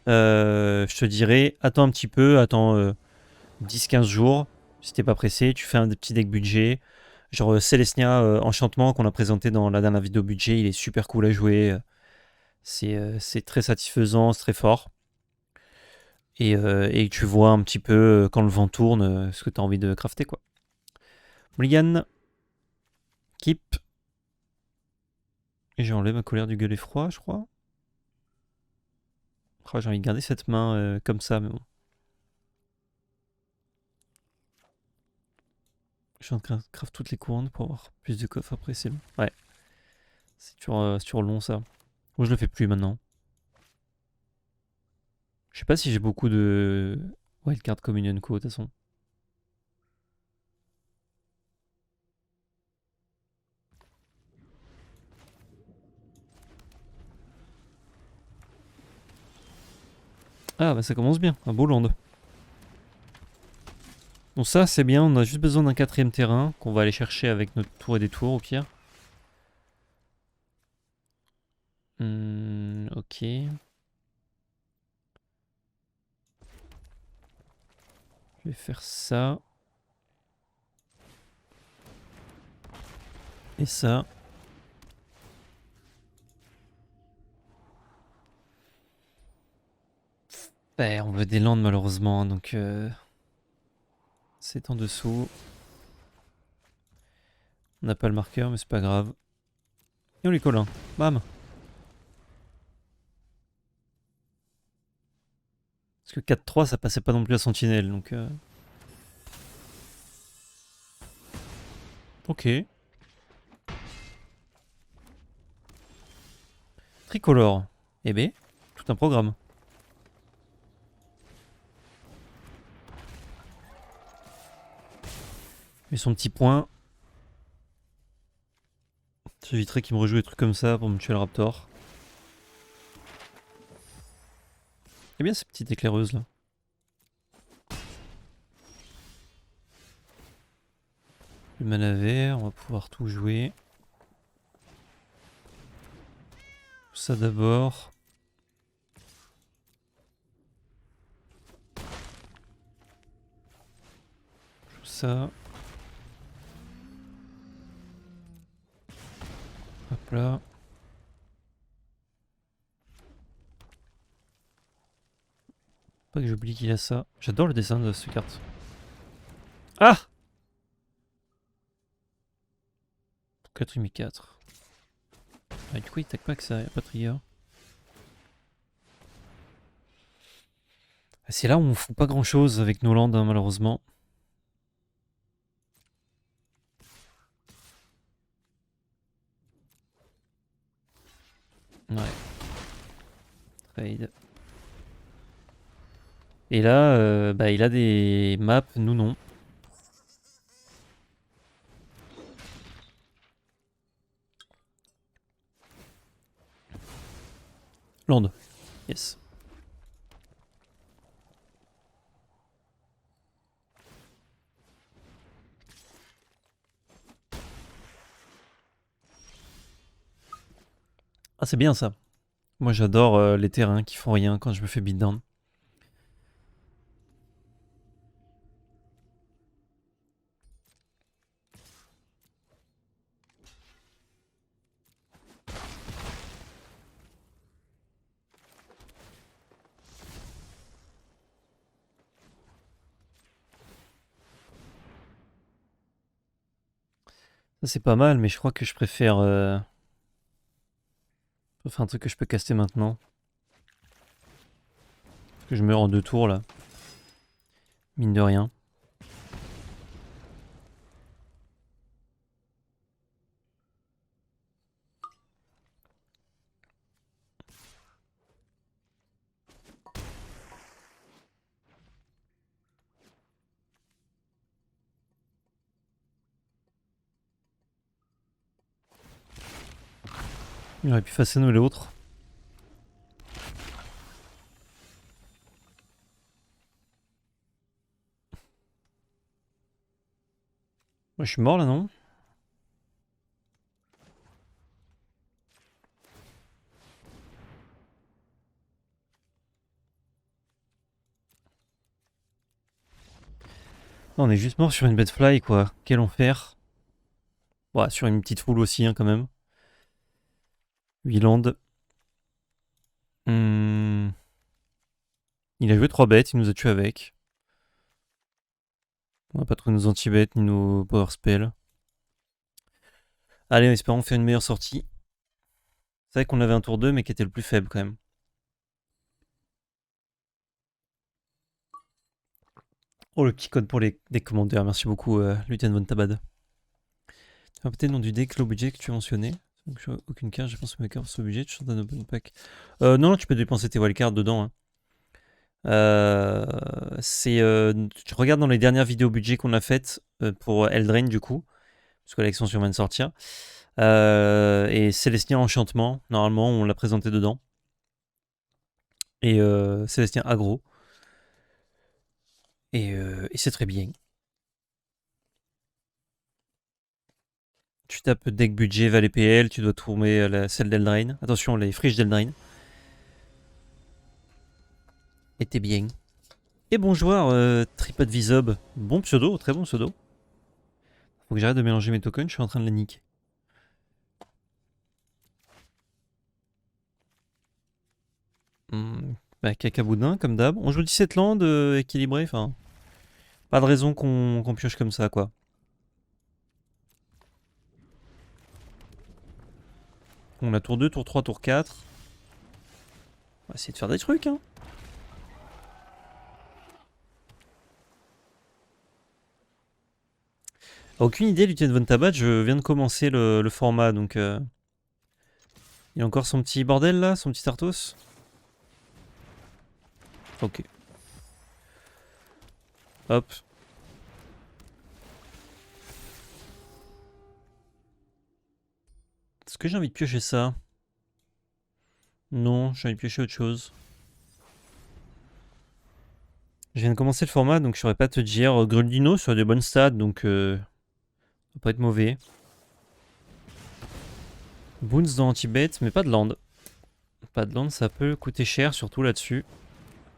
Je te dirais, attends un petit peu, attends 10-15 jours. Si t'es pas pressé, tu fais un petit deck budget. Genre Celestia Enchantement qu'on a présenté dans la dernière vidéo budget, il est super cool à jouer. C'est très satisfaisant, c'est très fort. Et tu vois un petit peu quand le vent tourne ce que tu as envie de crafter quoi. Mulligan. Keep. Et j'ai enlevé ma colère du gueulet froid, je crois. Oh, j'ai envie de garder cette main comme ça, mais bon. Je viens de craft toutes les couronnes pour avoir plus de coffre après, c'est long. Ouais. C'est toujours long ça. Moi je le fais plus maintenant. Je sais pas si j'ai beaucoup de Wildcard Communion Co de toute façon. Ah bah ça commence bien, un beau land. Bon ça c'est bien, on a juste besoin d'un 4ème terrain qu'on va aller chercher avec notre tour et des tours au pire. Ok. Je vais faire ça. Et ça. Ouais, on veut des landes malheureusement, donc c'est en dessous. On n'a pas le marqueur, mais c'est pas grave. Et on les colle un. Bam. Parce que 4-3, ça passait pas non plus à sentinelle, donc... Ok. Tricolore. Eh ben, tout un programme. Mais son petit point. J'éviterais qu'il me rejoue des trucs comme ça pour me tuer le raptor. Eh bien, ces petites éclaireuses là. Le mana vert, on va pouvoir tout jouer. Ça d'abord. Ça. Hop là. Pas que j'oublie qu'il a ça. J'adore le dessin de cette carte. Ah 4 et 4. Ah, du coup, il tac pas que ça, il a pas de trigger. Ah, c'est là où on fout pas grand chose avec nos landes, hein, malheureusement. Ouais. Trade. Et là, bah, il a des maps, nous non. Land. Yes. Ah, c'est bien ça. Moi, j'adore les terrains qui font rien quand je me fais beatdown. Ça, c'est pas mal, mais je crois que je préfère... un truc que je peux caster maintenant. Parce que je meurs en 2 tours, là. Mine de rien. Il aurait pu façonner l'autre. Moi, je suis mort là, non? Non, on est juste mort sur une Bedfly, quoi. Quel enfer. Ouais, sur une petite foule aussi, hein, quand même. 8 landes. Il a joué 3 bêtes, il nous a tué avec. On a pas trouvé nos anti-bêtes ni nos power spells. Allez, espérons faire une meilleure sortie. C'est vrai qu'on avait un tour 2, mais qui était le plus faible quand même. Oh, le petit code pour les commandeurs. Merci beaucoup, Lieutenant Von Tabad. Tu vas peut-être le nom du deck, low budget que tu as mentionné. Donc, aucune carte, je pense que mes cartes sont budget. Tu chantes un open pack. Non, tu peux dépenser tes wildcards dedans. Hein. Tu regardes dans les dernières vidéos budget qu'on a faites pour Eldraine, du coup. Parce que l'extension vient de sortir. Et Célestien Enchantement, normalement, on l'a présenté dedans. Et Célestien Aggro. Et c'est très bien. Tu tapes deck budget Valet PL, tu dois trouver celle d'Eldraine. Attention, les friches d'Eldraine. Et t'es bien. Et bon joueur, Tripod Visob. Bon pseudo, très bon pseudo. Faut que j'arrête de mélanger mes tokens, je suis en train de les niquer. Bah, cacaboudin, comme d'hab. On joue 17 landes équilibré, enfin. Pas de raison qu'on pioche comme ça, quoi. On a tour 2, tour 3, tour 4. On va essayer de faire des trucs, hein. Aucune idée, Lieutenant Von Tabat, je viens de commencer le format, donc... Il a encore son petit bordel, là, son petit Arthos. Ok. Hop. Est-ce que j'ai envie de piocher ça? Non, j'ai envie de piocher autre chose. Je viens de commencer le format, donc je saurais pas te dire. Gruldino sur des bonnes stats, donc... ça va pas être mauvais. Boons dans anti-bet, mais pas de land. Pas de land, ça peut coûter cher, surtout là-dessus.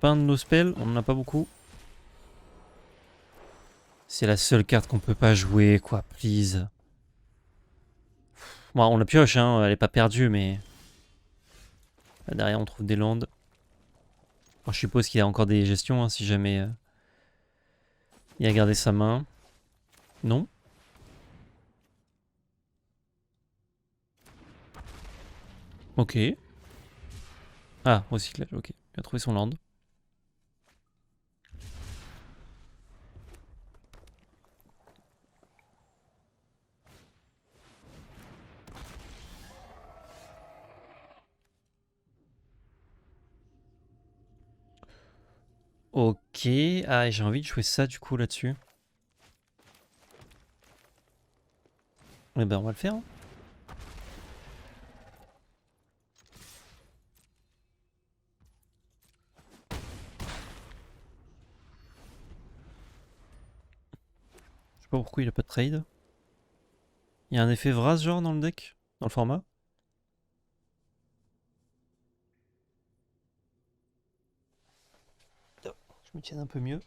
Pas un de nos spells, on en a pas beaucoup. C'est la seule carte qu'on peut pas jouer, quoi, please. Bon, on la pioche, hein, elle est pas perdue, mais... Là, derrière, on trouve des lands. Alors, je suppose qu'il a encore des gestions, hein, si jamais... il a gardé sa main. Non. Ok. Ah, recyclage, ok. Il a trouvé son land. Ok. Ah, j'ai envie de jouer ça, du coup, là-dessus. Eh ben, on va le faire. Hein. Je sais pas pourquoi il a pas de trade. Il y a un effet Vras, genre, dans le deck? Dans le format? Je me tiens un peu mieux.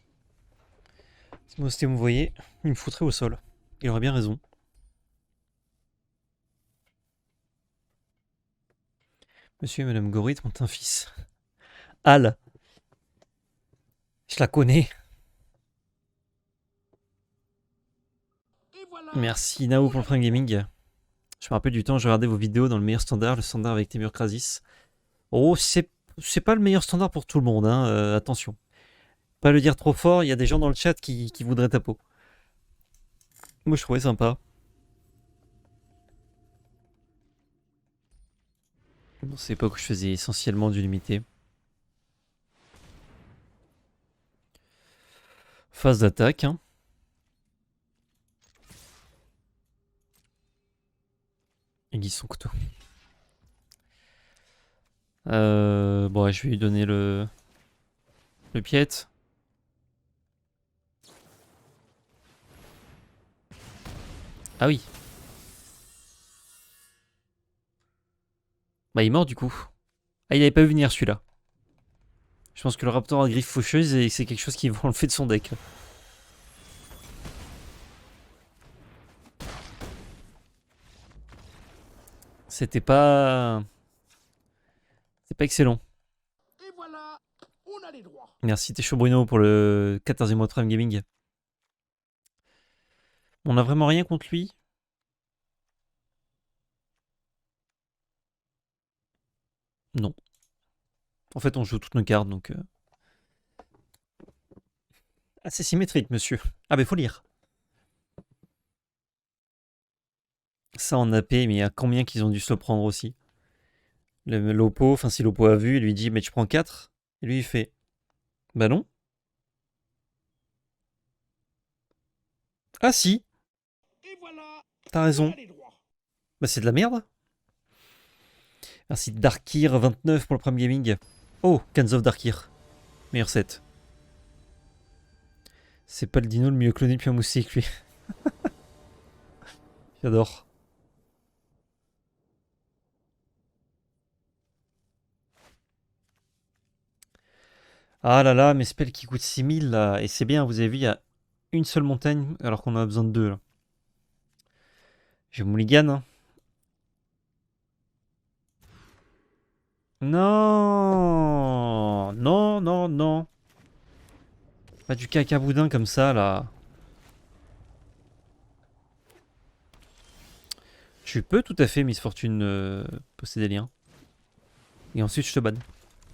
Si moi c'était vous voyez, il me foutrait au sol. Il aurait bien raison. Monsieur et Madame Gorit ont un fils. Al. Je la connais. Et voilà. Merci Nao pour le Prime Gaming. Je me rappelle du temps, je regardais vos vidéos dans le meilleur standard, le standard avec Temur Krasis. Oh, c'est pas le meilleur standard pour tout le monde, hein, attention. Pas le dire trop fort, il y a des gens dans le chat qui voudraient ta peau. Moi je trouvais sympa. Dans cette époque où je faisais essentiellement du limité. Phase d'attaque, hein. Aiguise son couteau. Bon, je vais lui donner le piète. Ah oui. Bah il est mort du coup. Ah il avait pas vu venir celui-là. Je pense que le Raptor a griffe faucheuse et c'est quelque chose qui va enlever de son deck. Là. C'était pas... C'est pas excellent. Et voilà, on a les droits. Merci Técho Bruno pour le 14e mois de Prime Gaming. On a vraiment rien contre lui. Non. En fait on joue toutes nos cartes donc... Ah c'est symétrique monsieur. Ah bah faut lire. Ça en AP, mais il y a combien qu'ils ont dû se le prendre aussi. L'Oppo, enfin si l'Oppo a vu, il lui dit mais tu prends 4. Et lui il fait bah non. Ah si, Et voilà, t'as on raison. a les droits. Bah c'est de la merde. Merci Darkir29 pour le Prime Gaming. Oh, Cans of Darkir. Meilleur set. C'est pas le dino le mieux cloné depuis un moustique lui. J'adore. Ah là là, mes spells qui coûtent 6000 là. Et c'est bien, vous avez vu, il y a une seule montagne alors qu'on en a besoin de deux là. J'ai mulligan. Hein. Non, non, non, non. Pas du caca boudin comme ça là. Tu peux tout à fait, Miss Fortune, poster des liens. Et ensuite je te banne.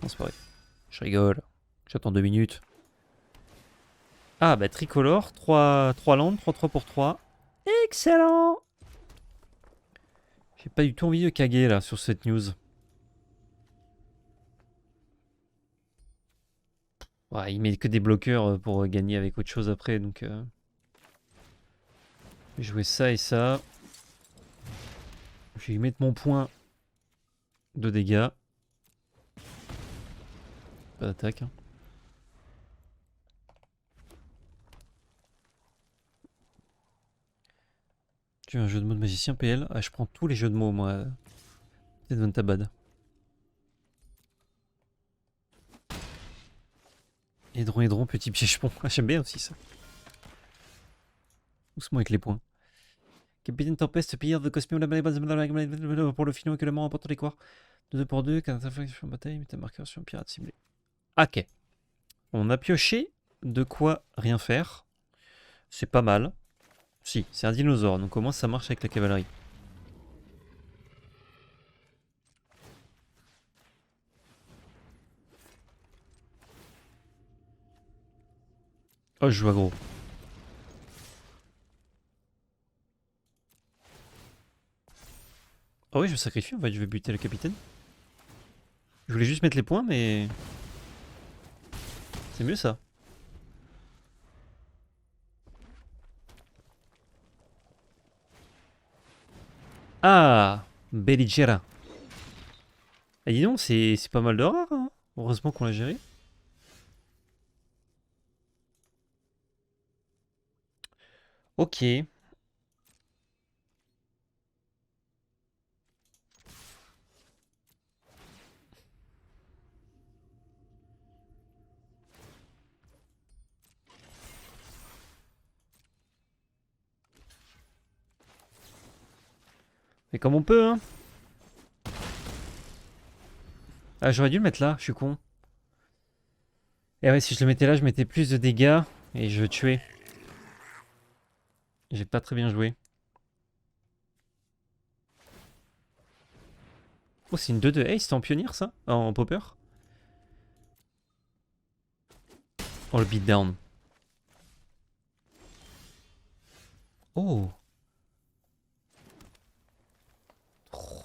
Non, c'est pas vrai. Je rigole. J'attends 2 minutes. Ah bah tricolore, 3 landes, 3-3 pour 3. Excellent. J'ai pas du tout envie de caguer là sur cette news. Ouais, il met que des bloqueurs pour gagner avec autre chose après, donc... Je vais jouer ça et ça. Je vais y mettre mon point de dégâts. Pas d'attaque. Hein. Tu veux un jeu de mots de magicien PL? Ah, je prends tous les jeux de mots moi. C'est Ventabad. Hédron, petit piège-pont. Ah, j'aime bien aussi ça. Doucement avec les points. Capitaine Tempeste, pilleur de costume pour le filon également remportant les quoi. 2 pour 2, 4 inflexions en bataille, mettez un marqueur sur un pirate ciblé. Ok. On a pioché de quoi rien faire. C'est pas mal. Si, c'est un dinosaure, donc au moins ça marche avec la cavalerie. Oh, je joue aggro. Ah oui, je me sacrifie, en fait, je vais buter le capitaine. Je voulais juste mettre les points, mais... C'est mieux ça. Ah, Belligera. Et dis donc, c'est pas mal de rare, hein. Heureusement qu'on l'a géré. Ok. Mais comme on peut, hein. Ah, j'aurais dû le mettre là, je suis con. Et ouais, si je le mettais là, je mettais plus de dégâts et je tuais. J'ai pas très bien joué. Oh, c'est une 2-2. Hey, c'était en pionnier ça? En popper? Oh, le beatdown. Oh.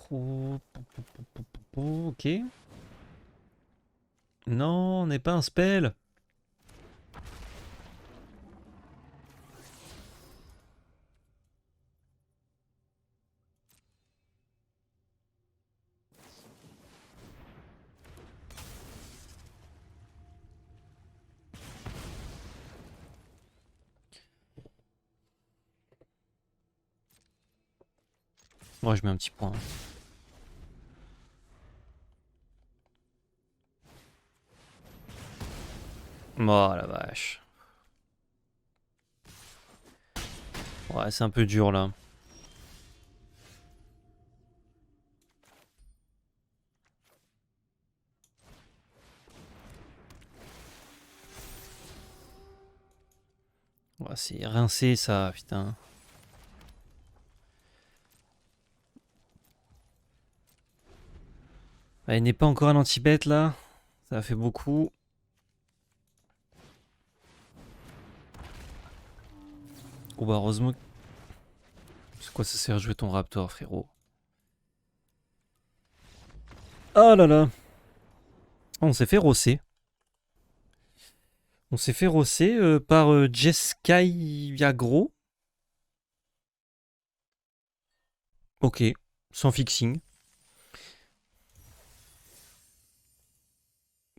Oh. Ok. Non, on n'est pas un spell. Moi, je mets un petit point. Oh la vache. Ouais, c'est un peu dur là. Ouais, c'est rincé ça, putain. Elle n'est pas encore à l'anti-bête là. Ça a fait beaucoup. Oh bah heureusement. C'est quoi ça sert à jouer ton Raptor, frérot? Oh là là. On s'est fait rosser. On s'est fait rosser par Jeskai Viagro. Ok, sans fixing.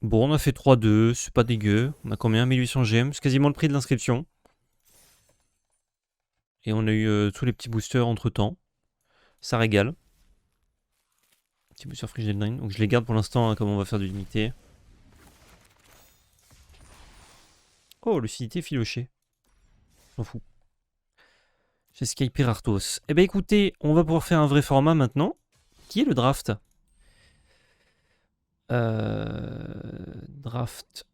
Bon, on a fait 3-2, c'est pas dégueu. On a combien? 1800 gemmes, c'est quasiment le prix de l'inscription. Et on a eu tous les petits boosters entre temps. Ça régale. Petit booster Frigid Line. Donc je les garde pour l'instant, hein, comme on va faire du limité. Oh, lucidité filoché. J'en fous. J'ai Skype Arthos. Eh ben écoutez, on va pouvoir faire un vrai format maintenant. Qui est le draft? Draft.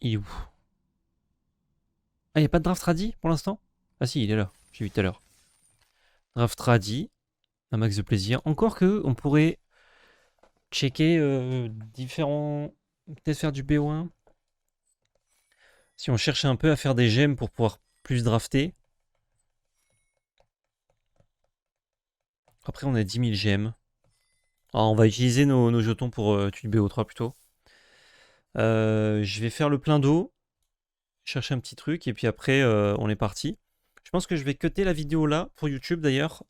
Il est où? Ah, il n'y a pas de draft ready pour l'instant? Ah si, il est là. J'ai vu tout à l'heure. Draft ready. Un max de plaisir. Encore que on pourrait checker différents... Peut-être faire du BO1. Si on cherchait un peu à faire des gemmes pour pouvoir plus drafter. Après, on a 10 000 gemmes. Alors, on va utiliser nos jetons pour tuer le BO3 plutôt. Je vais faire le plein d'eau. Chercher un petit truc. Et puis après, on est parti. Je pense que je vais cutter la vidéo là, pour YouTube d'ailleurs.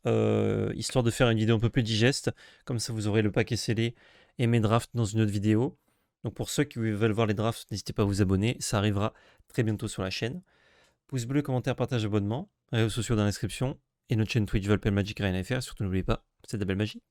Histoire de faire une vidéo un peu plus digeste. Comme ça, vous aurez le paquet scellé et mes drafts dans une autre vidéo. Donc pour ceux qui veulent voir les drafts, n'hésitez pas à vous abonner. Ça arrivera très bientôt sur la chaîne. Pouce bleu, commentaire, partage, abonnement. Réseaux sociaux dans la description. Et notre chaîne Twitch Valpel Magic Rien à faire. Surtout n'oubliez pas, c'est de la belle magie.